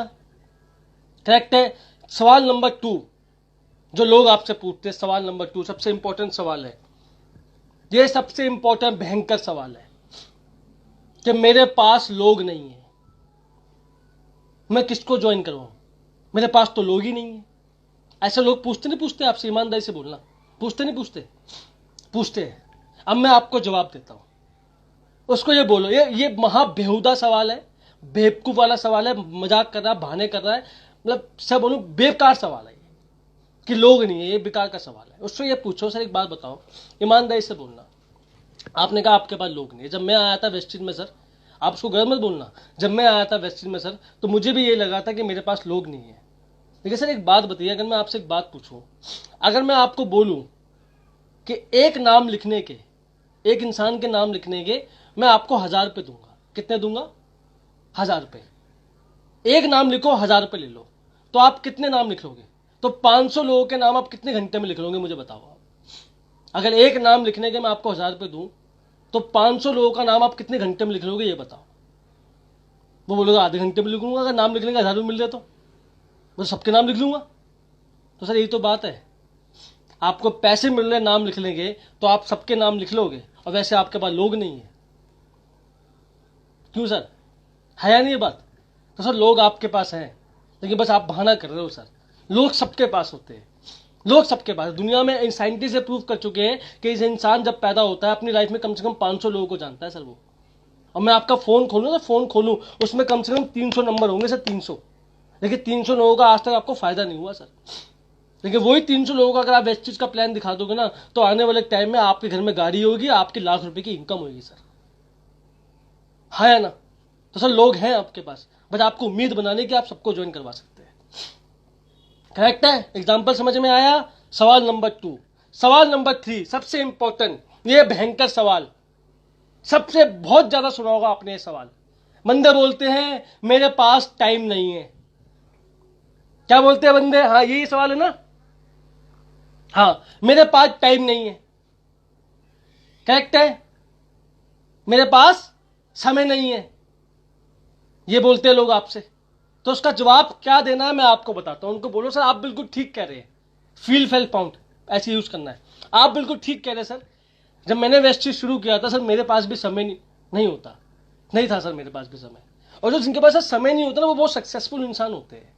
करेक्ट है। सवाल नंबर 2 जो लोग आपसे पूछते हैं, सवाल नंबर 2 सबसे इंपॉर्टेंट सवाल है। ये सबसे इंपॉर्टेंट भयंकर सवाल है कि मेरे पास लोग नहीं है, मैं किसको ज्वाइन करवाऊं, मेरे पास तो लोग ही नहीं है। ऐसे लोग पूछते नहीं पूछते आपसे? ईमानदारी से बोलना, पूछते नहीं पूछते? पूछते हैं। अब मैं आपको जवाब देता हूं। उसको ये बोलो, ये महा बेहुदा सवाल है, बेवकूफ वाला सवाल है, मजाक कर रहा है, बहाने कर रहा है, मतलब सब बोलूं बेकार सवाल है कि लोग नहीं है, ये बेकार का सवाल है। उससे ये पूछो सर एक बात बताओ, ईमानदारी से बोलना। आपने कहा आपके पास लोग नहीं है। जब मैं आया था वेस्टिज में सर, आप उसको गलत मत बोलना, जब मैं आया था वेस्टिज में सर तो मुझे भी ये लगा था कि मेरे पास लोग नहीं है। लेकिन सर एक बात बताइए, अगर मैं आपसे एक बात पूछूं, अगर मैं आपको बोलूं कि एक नाम लिखने के, एक इंसान के नाम लिखने के मैं आपको 1000 रुपये दूंगा, कितने दूंगा? 1000 रुपये। एक नाम लिखो, 1000 रुपये ले लो, तो आप कितने नाम लिख लोगे? तो 500 लोगों के नाम आप कितने घंटे में लिख लोगे मुझे बताओ आप। अगर एक नाम लिखने के मैं आपको 1000 रुपये दूं तो 500 लोगों का नाम आप कितने घंटे में लिख लोगे ये बताओ। वो बोलोगे आधे घंटे में लिख लूंगा, अगर नाम लिखने का 1000 रुपये मिल जाए तो सबके नाम लिख लूंगा। तो सर यही तो बात है, आपको पैसे मिल रहे नाम लिख लेंगे तो आप सबके नाम लिख लोगे, और वैसे आपके पास लोग नहीं है। क्यों सर, है या नहीं ये बात? तो सर लोग आपके पास हैं, लेकिन बस आप बहाना कर रहे हो सर। लोग सबके पास होते हैं, लोग सबके पास। दुनिया में साइंटिस्ट प्रूव कर चुके हैं कि इस इंसान जब पैदा होता है अपनी लाइफ में कम से कम 500 लोगों को जानता है सर वो। और मैं आपका फोन खोलूं ना, फोन खोलूं उसमें कम से कम 300 नंबर होंगे सर, 300। लेकिन 300 लोगों का आज तक आपको फायदा नहीं हुआ सर। लेकिन वही 300 लोगों का अगर आप वेस्ट चीज का प्लान दिखा दोगे ना, तो आने वाले टाइम में आपके घर में गाड़ी होगी, आपकी लाख रुपए की इनकम होगी सर। है ना? तो सर लोग हैं आपके पास, बस आपको उम्मीद बनाने की आप सबको ज्वाइन करवा सकते हैं। करेक्ट है? एग्जाम्पल समझ में आया? सवाल नंबर 2। सवाल नंबर 3 सबसे इंपॉर्टेंट, ये भयंकर सवाल, सबसे बहुत ज्यादा सुना होगा आपने ये सवाल। बंदे बोलते हैं मेरे पास टाइम नहीं है। क्या बोलते हैं बंदे? हाँ यही सवाल है ना? हाँ, मेरे पास टाइम नहीं है। करेक्ट है? मेरे पास समय नहीं है, ये बोलते हैं लोग आपसे। तो उसका जवाब क्या देना है मैं आपको बताता हूं। उनको बोलो सर आप बिल्कुल ठीक कह रहे हैं, फील फेल फाउंड ऐसे यूज करना है। आप बिल्कुल ठीक कह रहे हैं सर, जब मैंने वेस्ट चीज शुरू किया था सर मेरे पास भी समय नहीं होता, नहीं था सर मेरे पास भी समय। और जो जिनके पास सर समय नहीं होता ना, वो बहुत सक्सेसफुल इंसान होते हैं।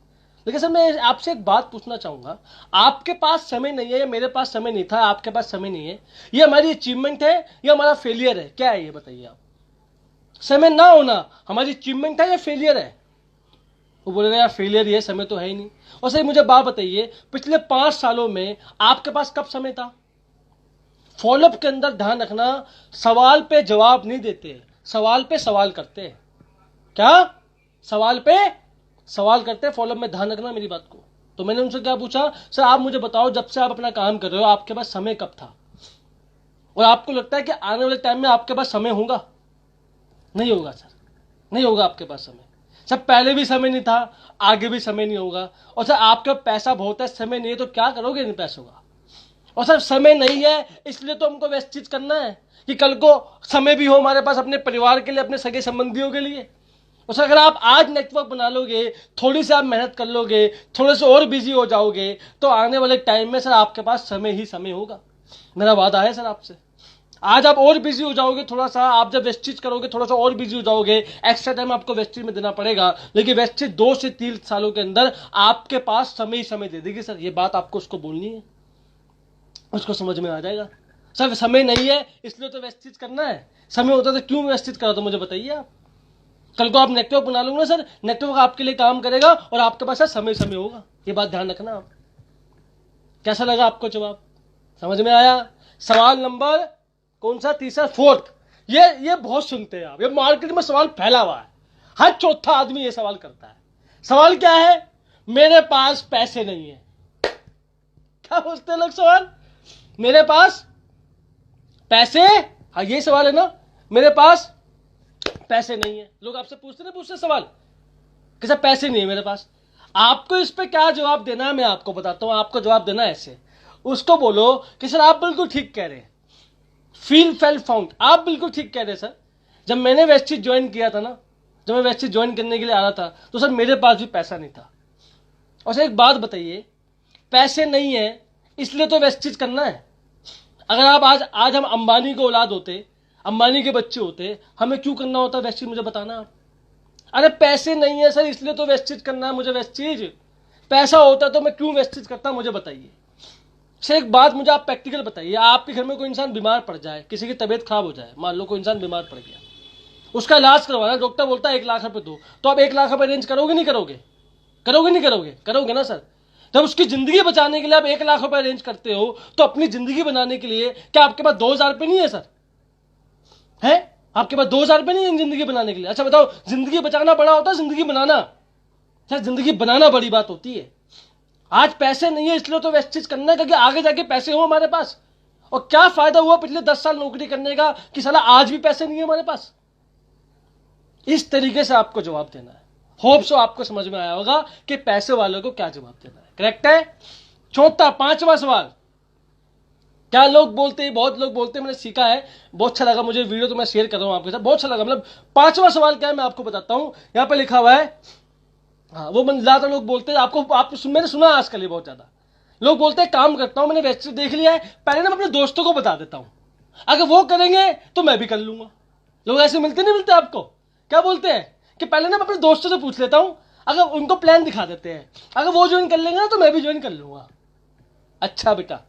लेकिन सर मैं आपसे एक बात पूछना चाहूंगा, आपके पास समय नहीं है या मेरे पास समय नहीं था, आपके पास समय नहीं है, ये हमारी अचीवमेंट है या हमारा फेलियर है? क्या है ये बताइए आप। समय ना होना हमारी अचीवमेंट है या फेलियर है? वो बोलेगा यार फेलियर ये, समय तो है ही नहीं। और सर मुझे बात बताइए, पिछले 5 सालों में आपके पास कब समय था? फॉलोअप के अंदर ध्यान रखना, सवाल पे जवाब नहीं देते, सवाल पे सवाल करते हैं। क्या? सवाल पे सवाल करते हैं। फॉलोअप में ध्यान रखना मेरी बात को। तो मैंने उनसे क्या पूछा, सर आप मुझे बताओ जब से आप अपना काम कर रहे हो आपके पास समय कब था? और आपको लगता है कि आने वाले टाइम में आपके पास समय होगा? नहीं होगा सर, नहीं होगा आपके पास समय। सर पहले भी समय नहीं था, आगे भी समय नहीं होगा। और सर आपके पास पैसा बहुत है, समय नहीं है, तो क्या करोगे इन पैसों का? और सर समय नहीं है इसलिए तो हमको वैसी चीज करना है कि कल को समय भी हो हमारे पास अपने परिवार के लिए, अपने सगे संबंधियों के लिए। और सर अगर आप आज नेटवर्क बना लोगे, थोड़ी सी आप मेहनत कर लोगे, थोड़े से और बिजी हो जाओगे, तो आने वाले टाइम में सर आपके पास समय ही समय होगा। मेरा वादा है सर आपसे। आज आप और बिजी हो जाओगे, थोड़ा सा आप जब वेस्टेज करोगे थोड़ा सा और बिजी हो जाओगे, एक्स्ट्रा टाइम आपको वेस्टेज में देना पड़ेगा, लेकिन वेस्टेज 2 से 3 सालों के अंदर आपके पास समय ही समय दे देगी सर। ये बात आपको उसको बोलनी है, उसको समझ में आ जाएगा। सर समय नहीं है इसलिए तो वेस्टेज करना है, समय होता तो क्यों वेस्टेज करा? तो मुझे बताइए आप। कल को आप नेटवर्क बना लोगे ना सर, नेटवर्क आपके लिए काम करेगा और आपके पास समय समय होगा। ये बात ध्यान रखना आप। कैसा लगा आपको जवाब? समझ में आया? सवाल नंबर कौन सा? तीसरा, 4th। ये बहुत सुनते हैं आप, ये मार्केट में सवाल फैला हुआ है, हर चौथा आदमी ये सवाल करता है। सवाल क्या है? मेरे पास पैसे नहीं है। क्या पूछते हैं लोग सवाल? मेरे पास पैसे, हाँ ये सवाल है ना, मेरे पास पैसे नहीं है। लोग आपसे पूछते सवाल कि सर पैसे नहीं है मेरे पास। आपको इस पे क्या जवाब देना है मैं आपको बताता हूं। आपको जवाब देना है ऐसे, उसको बोलो कि सर आप बिल्कुल ठीक कह रहे हैं, फील फेल फाउंड, आप बिल्कुल ठीक कह रहे हैं सर। जब मैंने वेस्टेज ज्वाइन किया था ना, जब मैं वेस्टेज ज्वाइन करने के लिए आ रहा था, तो सर मेरे पास भी पैसा नहीं था। और सर एक बात बताइए, पैसे नहीं है इसलिए तो वेस्टेज करना है। अगर आप आज हम अंबानी को औलाद होते, अंबानी के बच्चे होते, हमें क्यों करना होता वेस्टेज? मुझे बताना आप। अरे पैसे नहीं है सर इसलिए तो वेस्टेज करना है मुझे वेस्टेज। पैसा होता तो मैं क्यों वेस्टेज करता, मुझे बताइए। सर एक बात मुझे आप प्रैक्टिकल बताइए, आपके घर में कोई इंसान बीमार पड़ जाए, किसी की तबीयत खराब हो जाए, मान लो कोई इंसान बीमार पड़ गया, उसका इलाज करवाना, डॉक्टर बोलता है 1 लाख रुपए दो, तो आप 1 लाख रुपए अरेंज करोगे नहीं करोगे? करोगे नहीं करोगे? करोगे ना सर। जब उसकी जिंदगी बचाने के लिए आप 1 लाख रुपए अरेंज करते हो, तो अपनी जिंदगी बनाने के लिए क्या आपके पास 2,000 रुपए नहीं है सर? है आपके पास 2,000 रुपए नहीं है जिंदगी बनाने के लिए? अच्छा बताओ, जिंदगी बचाना बड़ा होता है जिंदगी बनाना? सर जिंदगी बनाना बड़ी बात होती है। आज पैसे नहीं है इसलिए तो वेस्टेज करना है, क्योंकि आगे जाके पैसे हो हमारे पास। और क्या फायदा हुआ पिछले 10 साल नौकरी करने का कि साला आज भी पैसे नहीं है हमारे पास? इस तरीके से आपको जवाब देना है। होप सो आपको समझ में आया होगा कि पैसे वालों को क्या जवाब देना है। करेक्ट है? चौथा, 5वां सवाल, क्या लोग बोलते हैं, बहुत लोग बोलते हैं, मैंने सीखा है, बहुत अच्छा लगा मुझे, वीडियो तो मैं शेयर कर रहा हूं आपके साथ, बहुत अच्छा लगा। मतलब 5वां सवाल क्या है मैं आपको बताता हूं, यहां पे लिखा हुआ है। हाँ वो ज्यादा लोग बोलते हैं, आपको मैंने सुना आजकल ये बहुत ज्यादा, लोग बोलते हैं काम करता हूं, मैंने वेब सीरीज देख लिया है, पहले ना मैं अपने दोस्तों को बता देता हूं, अगर वो करेंगे तो मैं भी कर लूंगा। लोग ऐसे मिलते नहीं मिलते आपको? क्या बोलते हैं कि पहले ना मैं अपने दोस्तों से पूछ लेता हूं, अगर उनको प्लान दिखा देते हैं, अगर वो ज्वाइन कर लेंगे ना तो मैं भी ज्वाइन कर लूंगा। अच्छा बेटा,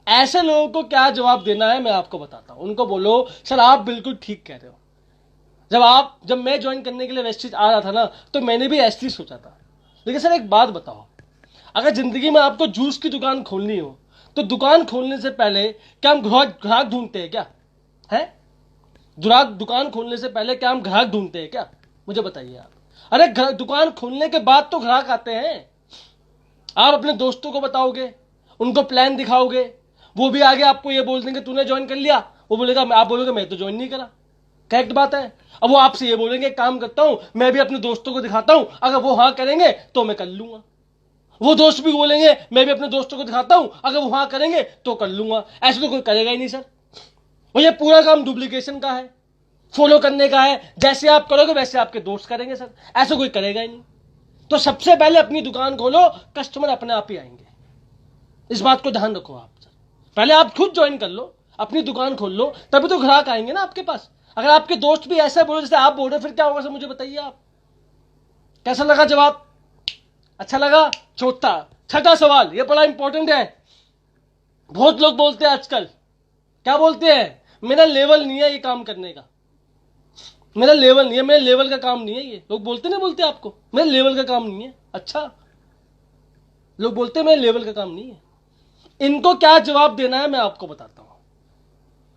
ऐसे लोगों को क्या जवाब देना है मैं आपको बताता हूं। उनको बोलो सर आप बिल्कुल ठीक कह रहे हो, जब मैं ज्वाइन करने के लिए वेस्टिज आ रहा था ना तो मैंने भी ऐसे ही सोचा था। लेकिन सर एक बात बताओ, अगर जिंदगी में आपको जूस की दुकान खोलनी हो तो दुकान खोलने से पहले क्या हम ग्राहक ढूंढते हैं क्या? है दुकान खोलने से पहले क्या हम ग्राहक ढूंढते हैं क्या? मुझे बताइए आप। अरे दुकान खोलने के बाद तो ग्राहक आते हैं। आप अपने दोस्तों को बताओगे, उनको प्लान दिखाओगे, वो भी आगे आपको ये बोल देंगे तूने ज्वाइन कर लिया, वो बोलेगा, आप बोलोगे मैं तो ज्वाइन नहीं करा। करेक्ट बात है। अब वो आपसे ये बोलेंगे काम करता हूं, मैं भी अपने दोस्तों को दिखाता हूं, अगर वो हाँ करेंगे तो मैं कर लूंगा। वो दोस्त भी बोलेंगे मैं भी अपने दोस्तों को दिखाता हूं, अगर वो हाँ करेंगे तो कर लूंगा। ऐसे तो कोई करेगा ही नहीं सर। और ये पूरा काम डुप्लीकेशन का है, फॉलो करने का है, जैसे आप करोगे वैसे आपके दोस्त करेंगे सर, ऐसा कोई करेगा ही नहीं। तो सबसे पहले अपनी दुकान खोलो, कस्टमर अपने आप ही आएंगे। इस बात को ध्यान रखो आप सर। पहले आप खुद ज्वाइन कर लो, अपनी दुकान खोल लो, तभी तो ग्राहक आएंगे ना आपके पास। अगर आपके दोस्त भी ऐसा बोलो जैसे आप बोल रहे, फिर क्या होगा सर मुझे बताइए आप। कैसा लगा जवाब? अच्छा लगा? छठा सवाल, ये बड़ा इंपॉर्टेंट है। बहुत लोग बोलते हैं आजकल, क्या बोलते हैं, मेरा लेवल नहीं है ये काम करने का, मेरा लेवल नहीं है, मेरे लेवल का काम नहीं है ये। लोग बोलते नहीं बोलते आपको, मेरे लेवल का काम नहीं है। अच्छा, लोग बोलते हैं मेरे लेवल का काम नहीं है। इनको क्या जवाब देना है मैं आपको बताता हूं।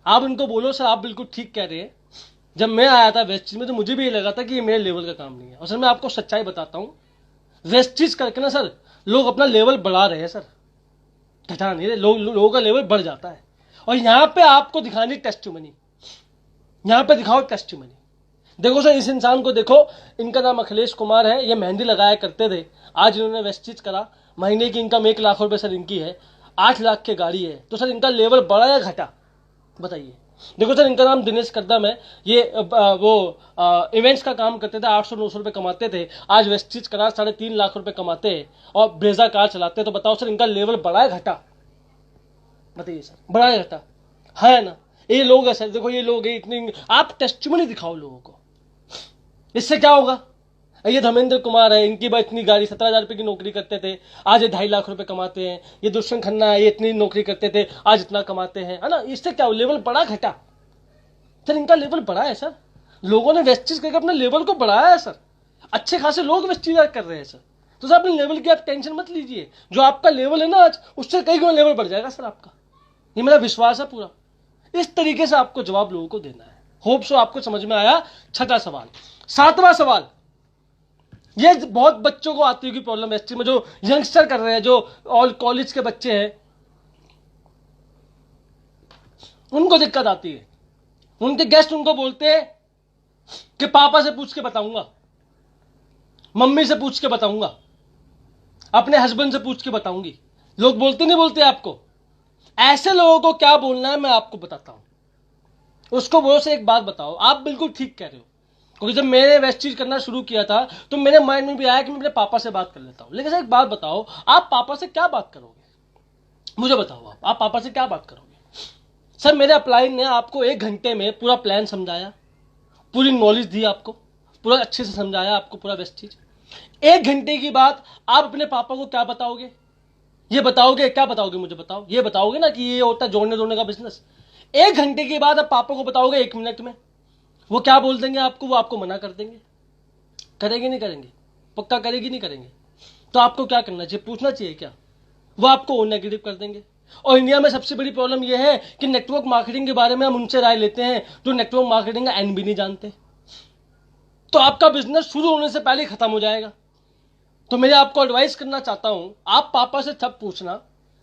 आप इनको बोलो सर आप बिल्कुल ठीक कह रहे हैं, जब मैं आया था वेस्ट चीज में तो मुझे भी ये लगा था कि ये मेरे लेवल का काम नहीं है। और सर मैं आपको सच्चाई बताता हूं, वेस्ट चीज करके ना सर लोग अपना लेवल बढ़ा रहे हैं सर, घटा नहीं रहे। लोगों का लेवल बढ़ जाता है। और यहां पे आपको दिखानी टेस्टिमनी, यहां पे दिखाओ टेस्टिमनी। देखो सर इस इंसान को देखो, इनका नाम अखिलेश कुमार है, ये मेहंदी लगाया करते थे, आज इन्होंने वेस्टिज करा, महीने की इनकम 1 लाख रुपए सर इनकी है, 8 लाख की गाड़ी है। तो सर इनका लेवल बढ़ा या घटा बताइए। देखो सर इनका नाम दिनेश कदम है, ये इवेंट्स का काम करते थे, 800-900 रुपए कमाते थे, आज वेस्टिज करा 3.5 लाख रुपए कमाते हैं और ब्रेजा कार चलाते हैं। तो बताओ सर इनका लेवल बढ़ा या घटा? बताइए सर, बढ़ा या घटा? है ना, ये लोग है सर, देखो ये लोग है इतनी, आप टेस्टिमनी दिखाओ लोगों को, इससे क्या होगा। ये धर्मेंद्र कुमार है, इनकी इतनी गाड़ी, 17,000 रुपए की नौकरी करते थे, आज ये 2.5 लाख रुपए कमाते हैं। ये दुष्यंत खन्ना है, ये इतनी नौकरी करते थे, आज इतना कमाते हैं, है ना। इससे क्या लेवल बढ़ा घटा? सर इनका लेवल बढ़ा है सर, लोगों ने वेस्टिज करके अपने लेवल को बढ़ाया है सर, अच्छे खासे लोग वेस्टिज कर रहे हैं सर। तो सर अपने लेवल की आप टेंशन मत लीजिए, जो आपका लेवल है ना आज उससे कई गुना लेवल बढ़ जाएगा सर आपका, ये मेरा विश्वास है पूरा। इस तरीके से आपको जवाब लोगों को देना है। होप सो आपको समझ में आया। छठा सवाल। सातवां सवाल, ये बहुत बच्चों को आती होगी प्रॉब्लम एसटी में, जो यंगस्टर कर रहे हैं, जो ऑल कॉलेज के बच्चे हैं, उनको दिक्कत आती है। उनके गेस्ट उनको बोलते हैं कि पापा से पूछ के बताऊंगा, मम्मी से पूछ के बताऊंगा, अपने हस्बैंड से पूछ के बताऊंगी। लोग बोलते नहीं बोलते आपको? ऐसे लोगों को क्या बोलना है मैं आपको बताता हूं। उसको बोलो से एक बात बताओ, आप बिल्कुल ठीक कह रहे हो, क्योंकि जब मैंने वेस्टिज करना शुरू किया था तो मेरे माइंड में भी आया कि मैं अपने पापा से बात कर लेता हूं। लेकिन सर एक बात बताओ, आप पापा से क्या बात करोगे? मुझे बताओ आप पापा से क्या बात करोगे? सर मेरे अपलाइन ने आपको 1 घंटे में पूरा प्लान समझाया, पूरी नॉलेज दी आपको, पूरा अच्छे से समझाया आपको पूरा वेस्टिज। 1 घंटे की बात आप अपने पापा को क्या बताओगे? ये बताओगे, क्या बताओगे मुझे बताओ, ये बताओगे ना कि ये होता है जोड़ने जोड़ने का बिजनेस। 1 घंटे के बाद आप पापा को बताओगे 1 मिनट में, वो क्या बोल देंगे आपको? वो आपको मना कर देंगे। करेंगे नहीं करेंगे? पक्का करेगी नहीं करेंगे? तो आपको क्या करना चाहिए, पूछना चाहिए क्या? वो आपको नेगेटिव कर देंगे। और इंडिया में सबसे बड़ी प्रॉब्लम यह है कि नेटवर्क मार्केटिंग के बारे में हम उनसे राय लेते हैं जो नेटवर्क मार्केटिंग का एन भी नहीं जानते, तो आपका बिजनेस शुरू होने से पहले खत्म हो जाएगा। तो मैं आपको एडवाइस करना चाहता हूं, आप पापा से तब पूछना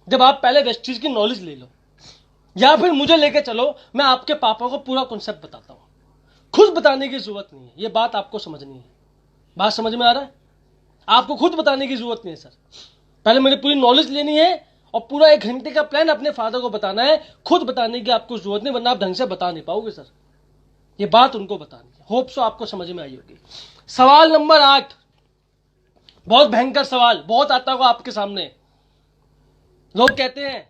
जब आप पहले वेस्टिज की नॉलेज ले लो, या फिर मुझे लेके चलो, मैं आपके पापा को पूरा कॉन्सेप्ट बताता हूं। खुद बताने की जरूरत नहीं है, यह बात आपको समझनी है। बात समझ में आ रहा है? आपको खुद बताने की जरूरत नहीं है सर, पहले मेरी पूरी नॉलेज लेनी है और पूरा 1 घंटे का प्लान अपने फादर को बताना है। खुद बताने की आपको जरूरत नहीं, वरना आप ढंग से बता नहीं पाओगे सर। ये बात उनको बतानी है। होप सो आपको समझ में आई होगी। सवाल नंबर 8, बहुत भयंकर सवाल, बहुत आता होगा आपके सामने। लोग कहते हैं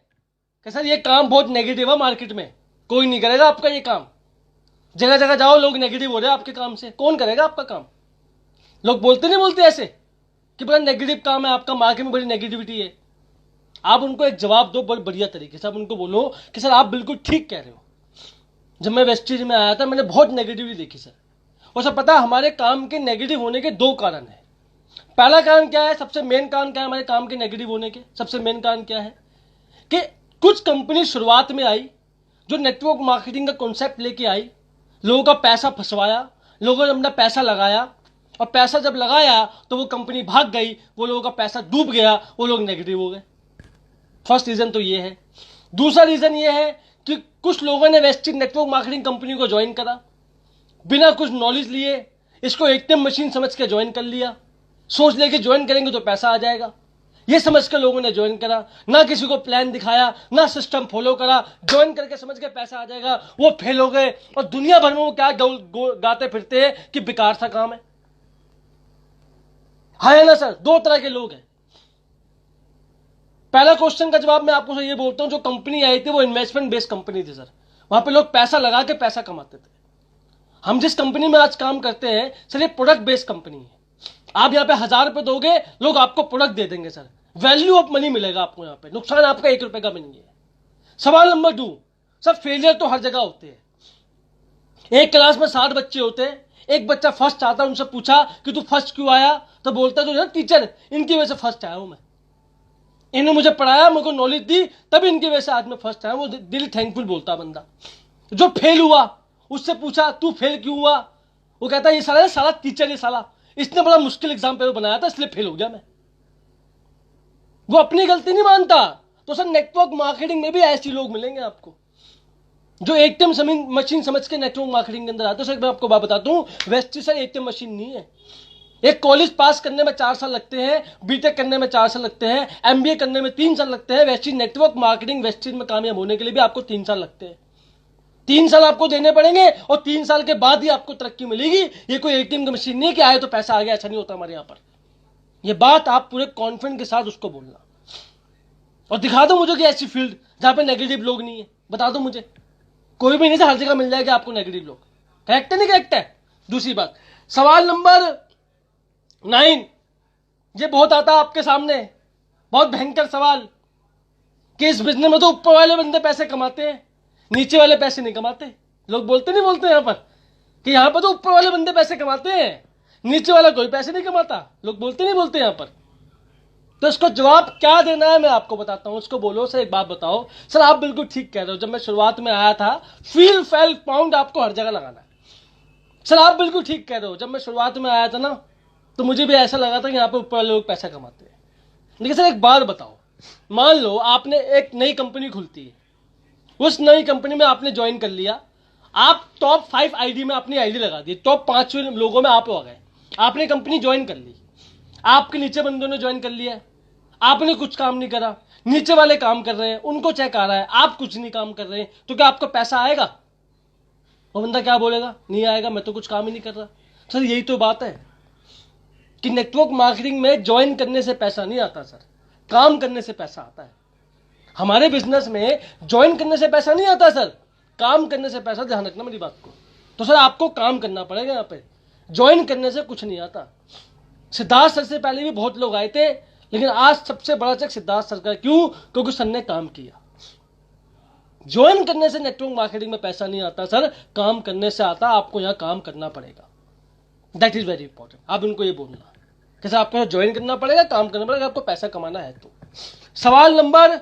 कि सर ये काम बहुत नेगेटिव है, मार्केट में कोई नहीं करेगा आपका ये काम, जगह जगह जाओ लोग नेगेटिव हो रहे हैं आपके काम से, कौन करेगा आपका काम? लोग बोलते नहीं बोलते ऐसे कि बड़ा नेगेटिव काम है आपका, मार्केट में बड़ी नेगेटिविटी है। आप उनको एक जवाब दो बहुत बढ़िया तरीके से, आप उनको बोलो कि सर आप बिल्कुल ठीक कह रहे हो। जब मैं वेस्टीज में आया था मैंने बहुत नेगेटिविटी देखी सर, और सर पता हमारे काम के नेगेटिव होने के दो कारण है। पहला कारण क्या है, सबसे मेन कारण क्या है हमारे काम के नेगेटिव होने के? सबसे मेन कारण क्या है कि कुछ कंपनी शुरुआत में आई जो नेटवर्क मार्केटिंग का कॉन्सेप्ट लेके आई, लोगों का पैसा फंसवाया, लोगों ने अपना पैसा लगाया, और पैसा जब लगाया तो वो कंपनी भाग गई, वो लोगों का पैसा डूब गया, वो लोग नेगेटिव हो गए। फर्स्ट रीजन तो ये है। दूसरा रीजन ये है कि कुछ लोगों ने वेस्टिज नेटवर्क मार्केटिंग कंपनी को ज्वाइन करा, बिना कुछ नॉलेज लिए इसको एटीएम मशीन समझ के ज्वाइन कर लिया, सोच लेके ज्वाइन करेंगे तो पैसा आ जाएगा, ये समझ के लोगों ने ज्वाइन करा, ना किसी को प्लान दिखाया, ना सिस्टम फॉलो करा, ज्वाइन करके समझ के पैसा आ जाएगा, वो फेल हो गए, और दुनिया भर में वो क्या गाते फिरते हैं कि बेकार सा काम है ना सर? दो तरह के लोग हैं। पहला क्वेश्चन का जवाब मैं आपको ये बोलता हूं, जो कंपनी आई थी वो इन्वेस्टमेंट बेस्ड कंपनी थी सर, वहां पे लोग पैसा लगा के पैसा कमाते थे। हम जिस कंपनी में आज काम करते हैं सर, ये प्रोडक्ट बेस्ड कंपनी है। आप यहाँ पे 1000 रुपए दोगे, लोग आपको प्रोडक्ट दे देंगे सर, वैल्यू ऑफ मनी मिलेगा आपको यहाँ पे, नुकसान आपका 1 रुपए का भी नहीं है। सवाल नंबर 2, सर फेलियर तो हर जगह होते हैं। एक क्लास में 60 बच्चे होते हैं, एक बच्चा फर्स्ट आता है, उनसे पूछा कि तू फर्स्ट क्यों आया, तो बोलता है तो टीचर इनकी वजह से फर्स्ट आया हूं मैं, इन्होंने मुझे पढ़ाया, मुझे नॉलेज दी, तभी इनकी वजह से आज मैं फर्स्ट आया। वो दिल थैंकफुल बोलता बंदा। जो फेल हुआ उससे पूछा तू फेल क्यों हुआ, वो कहता है ये साला टीचर, ये साला इसने बड़ा मुश्किल एग्जाम पेपर बनाया था इसलिए फेल हो गया मैं। वो अपनी गलती नहीं मानता। तो सर नेटवर्क मार्केटिंग में भी ऐसे लोग मिलेंगे आपको जो एटीएम मशीन समझ के नेटवर्क मार्केटिंग के अंदर आते हैं। सर मैं आपको बात बताता हूं, वेस्टी सर एटीएम मशीन नहीं है। एक कॉलेज पास करने में 4 साल लगते हैं, बीटेक करने में 4 साल लगते हैं, एमबीए करने में 3 साल लगते हैं। वेस्टीज नेटवर्क मार्केटिंग वेस्टीज में कामयाब होने के लिए भी आपको 3 साल लगते हैं। 3 साल आपको देने पड़ेंगे, और 3 साल के बाद ही आपको तरक्की मिलेगी। ये कोई एटीएम की मशीन नहीं है कि आए तो पैसा आ गया, ऐसा नहीं होता हमारे यहाँ पर। ये बात आप पूरे कॉन्फिडेंस के साथ उसको बोलना, और दिखा दो मुझे कि ऐसी फील्ड जहां पे नेगेटिव लोग नहीं है, बता दो मुझे। कोई भी नहीं था, हर जगह मिल जाएगा आपको नेगेटिव लोग। करेक्ट है नहीं करेक्ट है? दूसरी बात, सवाल नंबर 9, ये बहुत आता है आपके सामने, बहुत भयंकर सवाल कि इस बिजनेस में तो ऊपर वाले बंदे पैसे कमाते हैं, नीचे वाले पैसे नहीं कमाते। लोग बोलते नहीं बोलते यहां पर कि यहां पर तो ऊपर वाले बंदे पैसे कमाते हैं, नीचे वाला कोई पैसे नहीं कमाता। लोग बोलते नहीं बोलते यहां पर? तो इसको जवाब क्या देना है मैं आपको बताता हूं। उसको बोलो सर एक बात बताओ, सर आप बिल्कुल ठीक कह रहे हो, जब मैं शुरुआत में आया था फील फेल पाउंड आपको हर जगह लगाना है। सर आप बिल्कुल ठीक कह रहे हो, जब मैं शुरुआत में आया था ना तो मुझे भी ऐसा लगा था कि यहाँ पे ऊपर लोग पैसा कमाते हैं। लेकिन सर एक बात बताओ, मान लो आपने एक नई कंपनी खुलती है, उस नई कंपनी में आपने ज्वाइन कर लिया, आप टॉप 5 आईडी में अपनी आईडी लगा दी, टॉप 5 लोगों में आप आ गए, आपने कंपनी ज्वाइन कर ली, आपके नीचे बंदों ने ज्वाइन कर लिया, आपने कुछ काम नहीं करा, नीचे वाले काम कर रहे हैं, उनको चेक आ रहा है, आप कुछ नहीं काम कर रहे हैं, तो क्या आपको पैसा आएगा? वो बंदा क्या बोलेगा? नहीं आएगा, मैं तो कुछ काम ही नहीं कर रहा। सर यही तो बात है कि नेटवर्क मार्केटिंग में ज्वाइन करने से पैसा नहीं आता सर, काम करने से पैसा आता है। हमारे बिजनेस में ज्वाइन करने से पैसा नहीं आता सर, काम करने से पैसा। ध्यान रखना मेरी बात को। तो सर आपको काम करना पड़ेगा यहाँ पे, ज्वाइन करने से कुछ नहीं आता। सिद्धार्थ सर से पहले भी बहुत लोग आए थे, लेकिन आज सबसे बड़ा चेक सिद्धार्थ सर का। क्यों? क्योंकि सर ने काम किया। ज्वाइन करने से नेटवर्क मार्केटिंग में पैसा नहीं आता सर, काम करने से आता। आपको यहाँ काम करना पड़ेगा, दैट इज वेरी इंपॉर्टेंट। आप इनको ये बोलना कि सर आपको ज्वाइन करना पड़ेगा, काम करना पड़ेगा, आपको पैसा कमाना है। तो सवाल नंबर,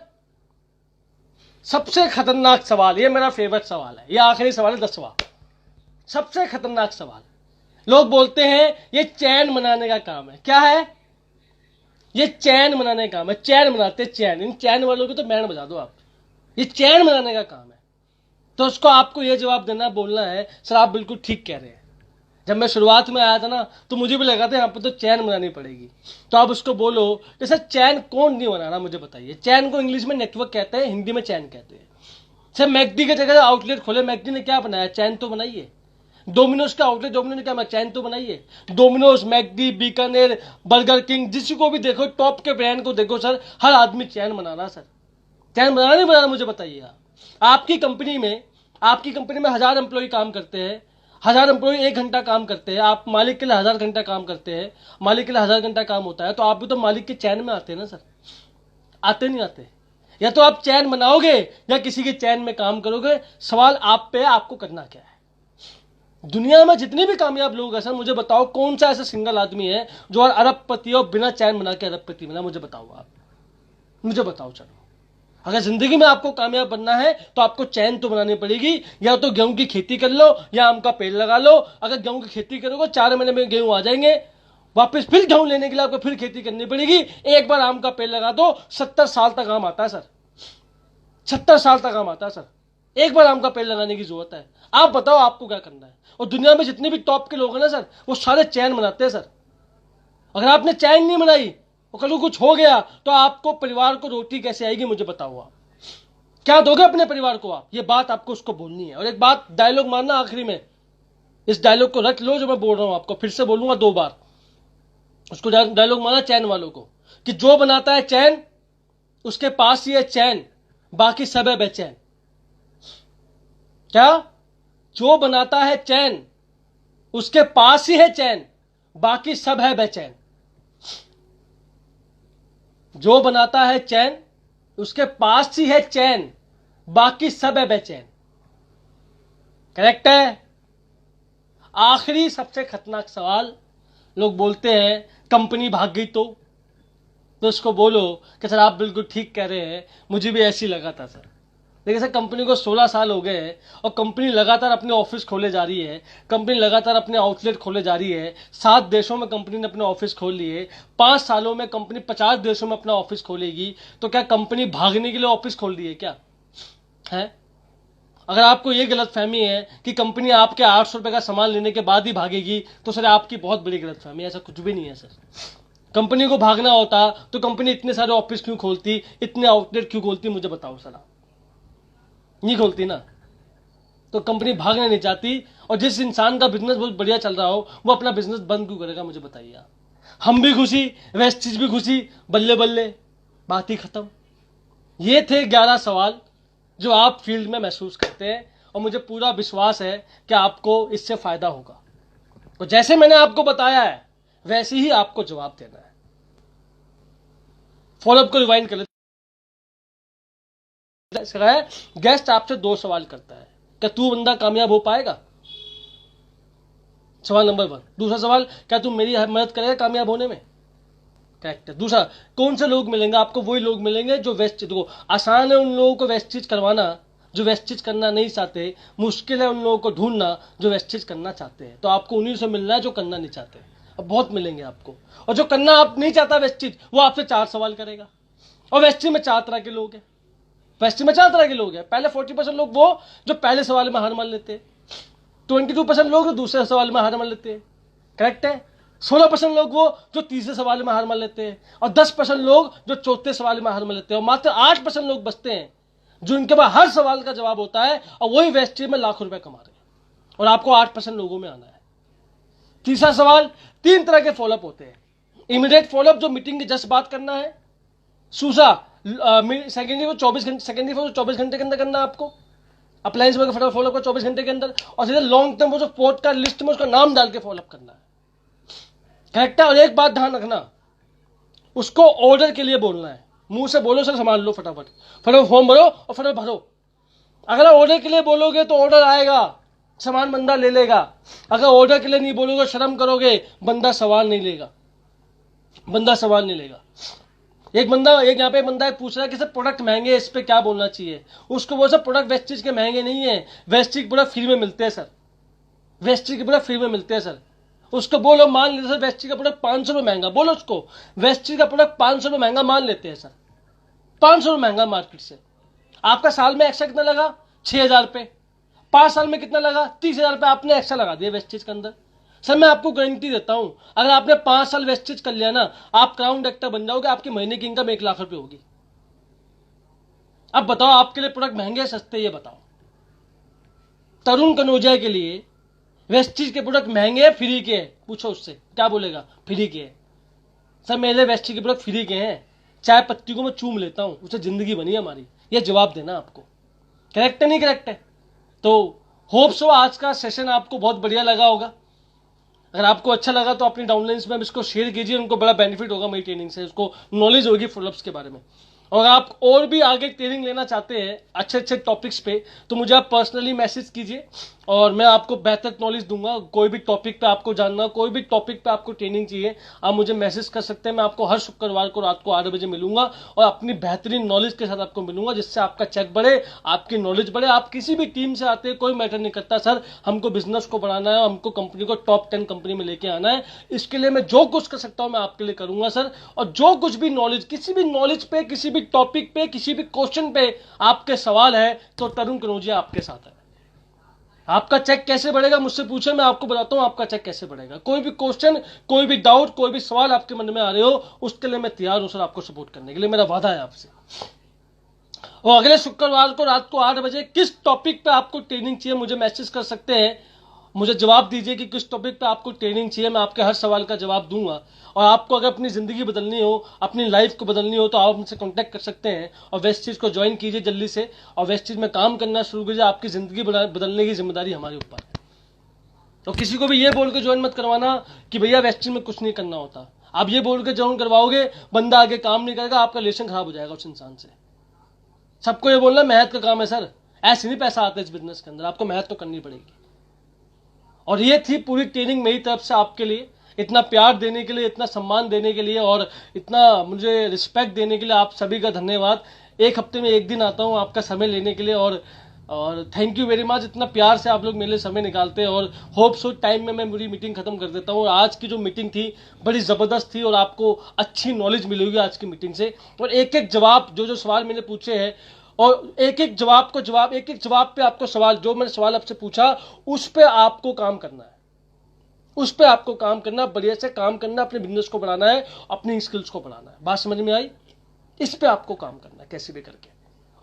सबसे खतरनाक सवाल, ये मेरा फेवरेट सवाल है, ये आखिरी सवाल है 10वां। सबसे खतरनाक सवाल, लोग बोलते हैं ये चैन बनाने का काम है। क्या है? ये चैन बनाने का काम है, चैन बनाते चैन। इन चैन वालों की तो बैंड बजा दो आप। ये चैन बनाने का काम है। तो उसको आपको ये जवाब देना, बोलना है सर आप बिल्कुल ठीक कह रहे हैं। जब मैं शुरुआत में आया था ना तो मुझे भी लगा था यहाँ पर तो चैन बनानी पड़ेगी। तो आप उसको बोलो कि सर चैन कौन नहीं बना रहा, मुझे बताइए। चैन को इंग्लिश में नेटवर्क कहते हैं, हिंदी में चैन कहते हैं। सर मैकडी की जगह आउटलेट खोले, मैकडी ने क्या बनाया? चैन तो बनाइए। डोमिनोज का आउटलेट, डोमिनोज ने क्या बनाया? चैन तो बनाइए। Domino's, McD, Bikaner, burger king, जिसी को भी देखो, टॉप के ब्रांड को देखो सर, हर आदमी चैन बना रहा सर। चैन बनाना नहीं बनाना मुझे बताइए आप। आपकी कंपनी में 1000 एम्प्लॉय काम करते हैं, 1000 एम्प्लॉय 1 घंटा काम करते हैं, आप मालिक के लिए 1000 घंटा काम करते हैं, मालिक के लिए 1000 घंटा काम होता है, तो आप भी तो मालिक के चैन में आते हैं ना सर, आते नहीं आते? या तो आप चैन बनाओगे या किसी के चैन में काम करोगे। सवाल आप पे है, आपको करना क्या है। दुनिया में जितने भी कामयाब लोग हैं सर, मुझे बताओ कौन सा ऐसा सिंगल आदमी है जो अरबपति और बिना चैन बना के अरबपति बना, मुझे बताओ आप, मुझे बताओ। चलो, अगर जिंदगी में आपको कामयाब बनना है तो आपको चैन तो बनानी पड़ेगी। या तो गेहूं की खेती कर लो या आम का पेड़ लगा लो। अगर गेहूं की खेती करोगे 4 महीने में गेहूं आ जाएंगे, वापस फिर गेहूं लेने के लिए आपको फिर खेती करनी पड़ेगी। एक बार आम का पेड़ लगा दो, 70 साल तक आम आता है सर, 70 साल तक आम आता है सर। एक बार आम का पेड़ लगाने की जरूरत है। आप बताओ आपको क्या करना है। और दुनिया में जितने भी टॉप के लोग हैं ना सर, वो सारे चैन बनाते हैं सर। अगर आपने चैन नहीं बनाई और कल को कुछ हो गया तो आपको परिवार को रोटी कैसे आएगी, मुझे बताओ आप क्या दोगे अपने परिवार को आप। ये बात आपको उसको बोलनी है। और एक बात डायलॉग मारना आखिरी में, इस डायलॉग को रट लो जो मैं बोल रहा हूं आपको, फिर से बोलूंगा 2 बार उसको। डायलॉग मारना चैन वालों को कि जो बनाता है चैन उसके पास ही है चैन, बाकी सब है बेचैन। क्या? जो बनाता है चैन उसके पास ही है चैन, बाकी सब है बेचैन। जो बनाता है चैन उसके पास ही है चैन, बाकी सब है बेचैन। करेक्ट है। आखिरी सबसे खतरनाक सवाल, लोग बोलते हैं कंपनी भाग गई तो उसको बोलो कि सर आप बिल्कुल ठीक कह रहे हैं, मुझे भी ऐसी लगा था सर। लेकिन सर कंपनी को 16 साल हो गए हैं और कंपनी लगातार अपने ऑफिस खोले जा रही है, कंपनी लगातार अपने आउटलेट खोले जा रही है। 7 देशों में कंपनी ने अपने ऑफिस खोल लिए। 5 सालों में कंपनी 50 देशों में अपना ऑफिस खोलेगी। तो क्या कंपनी भागने के लिए ऑफिस खोल दी है क्या है? अगर आपको यह गलतफहमी है कि कंपनी आपके 800 रुपए का सामान लेने के बाद ही भागेगी तो सर आपकी बहुत बड़ी गलतफहमी है। ऐसा कुछ भी नहीं है सर। कंपनी को भागना होता तो कंपनी इतने सारे ऑफिस क्यों खोलती, इतने आउटलेट क्यों खोलती, मुझे बताओ सर। आप नहीं खोलती ना। तो कंपनी भागना नहीं चाहती। और जिस इंसान का बिजनेस बहुत बढ़िया चल रहा हो वो अपना बिजनेस बंद क्यों करेगा, मुझे बताइए आप। हम भी खुशी, वेस्ट चीज भी खुशी, बल्ले बल्ले, बात ही खत्म। ये थे 11 सवाल जो आप फील्ड में महसूस करते हैं और मुझे पूरा विश्वास है कि आपको इससे फायदा होगा। तो जैसे मैंने आपको बताया है वैसे ही आपको जवाब देना है। फॉलोअप को रिवाइंड कर लेते हैं। गेस्ट आपसे 2 सवाल करता है, क्या तू बंदा कामयाब हो पाएगा? सवाल नंबर 1। दूसरा सवाल, क्या तुम मेरी मदद करेगा कामयाब होने में? करेक्ट है। दूसरा, कौन से लोग मिलेंगे आपको? वही लोग मिलेंगे जो वेस्ट चीज को, आसान है उन लोगों को वेस्ट चीज करवाना जो वेस्ट चीज करना नहीं चाहते, मुश्किल है उन लोगों को ढूंढना जो वेस्ट चीज करना चाहते हैं। तो आपको उन्हीं से मिलना है जो करना नहीं चाहते। अब बहुत मिलेंगे आपको। और जो करना आप नहीं चाहता वेस्ट चीज, वो आपसे 4 सवाल करेगा। और वेस्ट चीज में 4 तरह के लोग हैं। वेस्ट चीज में 4 तरह के लोग हैं। पहले 40% लोग वो जो पहले सवाल में हार मान लेते हैं, 22% लोग जो दूसरे सवाल में हार मान लेते हैं। करेक्ट है। 16% लोग वो जो तीसरे सवाल में हार मान लेते हैं और 10% लोग जो चौथे सवाल में हार मान लेते हैं। और मात्र 8% लोग बचते हैं जो इनके पास हर सवाल का जवाब होता है और वही वेस्ट में लाखों रुपए कमा रहे हैं। और आपको 8% लोगों में आना है। तीसरा सवाल, 3 तरह के फॉलोअप होते हैं। इमीडिएट फॉलोअप जो मीटिंग की जस्ट बात करना है। दूसरा सेकेंडरी को 24 घंटे के अंदर करना है आपको। अप्लायंस में फटाफट फॉलोअप कर 24 घंटे के अंदर। और सीधे लॉन्ग टर्म वो जो पोर्ट का लिस्ट में उसका नाम डाल के फॉलोअप करना है। करेक्ट है। और एक बात ध्यान रखना, उसको ऑर्डर के लिए बोलना है। मुंह से बोलो सर संभाल लो, फटाफट फटाफट फॉर्म भरो और फटाफट भरो। अगर ऑर्डर के लिए बोलोगे तो ऑर्डर आएगा, सामान बंदा ले लेगा। अगर ऑर्डर के लिए नहीं बोलोगे, शर्म करोगे, बंदा सवाल नहीं लेगा, बंदा सवाल नहीं लेगा। एक यहाँ पे बंदा पूछ रहा है कि सर प्रोडक्ट महंगे है, इस पे क्या बोलना चाहिए। उसको बोलो सर प्रोडक्ट वेस्टिज के महंगे नहीं है, वेस्टिज प्रोडक्ट फ्री में मिलते हैं सर, वेस्टिज के प्रोडक्ट फ्री में मिलते हैं सर। उसको बोलो, मान लेते सर वेस्टिज का प्रोडक्ट 500 रुपये महंगा, बोलो उसको वेस्टिज का प्रोडक्ट 500 रुपये महंगा मान लेते हैं सर, 500 रुपये महंगा मार्केट से। आपका साल में एक्स्ट्रा कितना लगा? 6,000 रुपये। 5 साल में कितना लगा? 30,000 रुपये आपने एक्स्ट्रा लगा दिया वेस्टिज के अंदर। सर मैं आपको गारंटी देता हूं, अगर आपने 5 साल वेस्टेज कर लिया ना, आप क्राउन डायरेक्टर बन जाओगे, आपकी महीने की इनकम 1 लाख रुपए होगी। अब बताओ आपके लिए प्रोडक्ट महंगे सस्ते, ये बताओ। तरुण कनौजिया के लिए वेस्टेज के प्रोडक्ट महंगे हैं फ्री के हैं? पूछो उससे, क्या बोलेगा? फ्री के हैं। सर मेरे वेस्टेज के प्रोडक्ट फ्री के हैं, चाय पत्ती को मैं चूम लेता हूं, उससे जिंदगी बनी हमारी। ये जवाब देना आपको, करेक्ट है नहीं करेक्ट है। तो होप सो आज का सेशन आपको बहुत बढ़िया लगा होगा। अगर आपको अच्छा लगा तो अपनी डाउनलाइंस में इसको शेयर कीजिए, उनको बड़ा बेनिफिट होगा मेरी ट्रेनिंग से, उसको नॉलेज होगी फुलअप्स के बारे में। और आप और भी आगे ट्रेनिंग लेना चाहते हैं अच्छे अच्छे टॉपिक्स पे, तो मुझे आप पर्सनली मैसेज कीजिए और मैं आपको बेहतर नॉलेज दूंगा। कोई भी टॉपिक पे आपको जानना, कोई भी टॉपिक पे आपको ट्रेनिंग चाहिए, आप मुझे मैसेज कर सकते हैं। मैं आपको हर शुक्रवार को रात को 8 बजे मिलूंगा और अपनी बेहतरीन नॉलेज के साथ आपको मिलूंगा, जिससे आपका चेक बढ़े, आपकी नॉलेज बढ़े। आप किसी भी टीम से आते हैं, कोई मैटर नहीं करता सर, हमको बिजनेस को बढ़ाना है, हमको कंपनी को टॉप 10 कंपनी में लेके आना है, इसके लिए मैं जो कुछ कर सकता हूं मैं आपके लिए करूंगा सर। और जो कुछ भी नॉलेज, किसी भी नॉलेज पे, किसी भी टॉपिक पे, किसी भी क्वेश्चन पे आपके सवाल है तो तरुण कनौजिया आपके साथ है। आपका चेक कैसे बढ़ेगा मुझसे पूछे, मैं आपको बताता हूं आपका चेक कैसे बढ़ेगा। कोई भी क्वेश्चन, कोई भी डाउट, कोई भी सवाल आपके मन में आ रहे हो, उसके लिए मैं तैयार हूं सर आपको सपोर्ट करने के लिए, मेरा वादा है आपसे। और अगले शुक्रवार को रात को 8 बजे किस टॉपिक पे आपको ट्रेनिंग चाहिए मुझे मैसेज कर सकते हैं। मुझे जवाब दीजिए कि किस टॉपिक पे आपको ट्रेनिंग चाहिए, मैं आपके हर सवाल का जवाब दूंगा। और आपको अगर अपनी जिंदगी बदलनी हो, अपनी लाइफ को बदलनी हो, तो आप मुझसे कांटेक्ट कर सकते हैं और वेस्ट चीज को ज्वाइन कीजिए जल्दी से, और वेस्ट चीज में काम करना शुरू कीजिए। आपकी जिंदगी बदलने की जिम्मेदारी हमारे ऊपर है। तो किसी को भी ये बोल के ज्वाइन मत करवाना कि भैया वेस्ट चीज में कुछ नहीं करना होता। आप ये बोल के ज्वाइन करवाओगे, बंदा आगे काम नहीं करेगा, आपका रिलेशन खराब हो जाएगा उस इंसान से। सबको ये बोलना मेहनत का काम है सर, ऐसे नहीं पैसा आता इस बिजनेस के अंदर, आपको मेहनत तो करनी पड़ेगी। और ये थी पूरी ट्रेनिंग मेरी तरफ से आपके लिए। इतना प्यार देने के लिए, इतना सम्मान देने के लिए और इतना मुझे रिस्पेक्ट देने के लिए आप सभी का धन्यवाद। एक हफ्ते में एक दिन आता हूँ आपका समय लेने के लिए, और थैंक यू वेरी मच। इतना प्यार से आप लोग मेरे लिए समय निकालते हैं, और होप सो टाइम में मैं मेरी मीटिंग खत्म कर देता हूँ। आज की जो मीटिंग थी बड़ी ज़बरदस्त थी और आपको अच्छी नॉलेज मिलेगी आज की मीटिंग से। और एक एक जवाब, जो जो सवाल मैंने पूछे हैं, और एक एक जवाब को जवाब, एक एक जवाब पे आपको सवाल, जो मैंने सवाल आपसे पूछा उस पे आपको काम करना है, उस पे आपको काम करना, बढ़िया से काम करना, अपने बिजनेस को बढ़ाना है, अपनी स्किल्स को बढ़ाना है। बात समझ में आई? इस पे आपको काम करना है कैसे भी करके।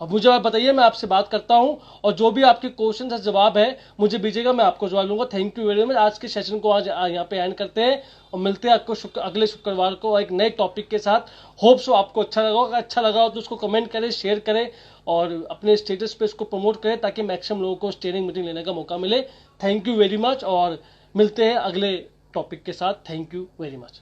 अब मुझे आप बताइए, मैं आपसे बात करता हूं और जो भी आपके क्वेश्चन का जवाब है मुझे भेजिएगा, मैं आपको जवाब लूंगा। Thank you very much. आज के सेशन को आज यहाँ पे एंड करते हैं और मिलते हैं आपको अगले शुक्रवार को एक नए टॉपिक के साथ। होप सो आपको अच्छा लगा होगा। अच्छा लगा हो तो उसको कमेंट करें, शेयर करें और अपने स्टेटस पे इसको प्रमोट करें, ताकि मैक्सिमम लोगों को ट्रेनिंग मीटिंग लेने का मौका मिले। थैंक यू वेरी मच और मिलते हैं अगले टॉपिक के साथ। Thank you very much.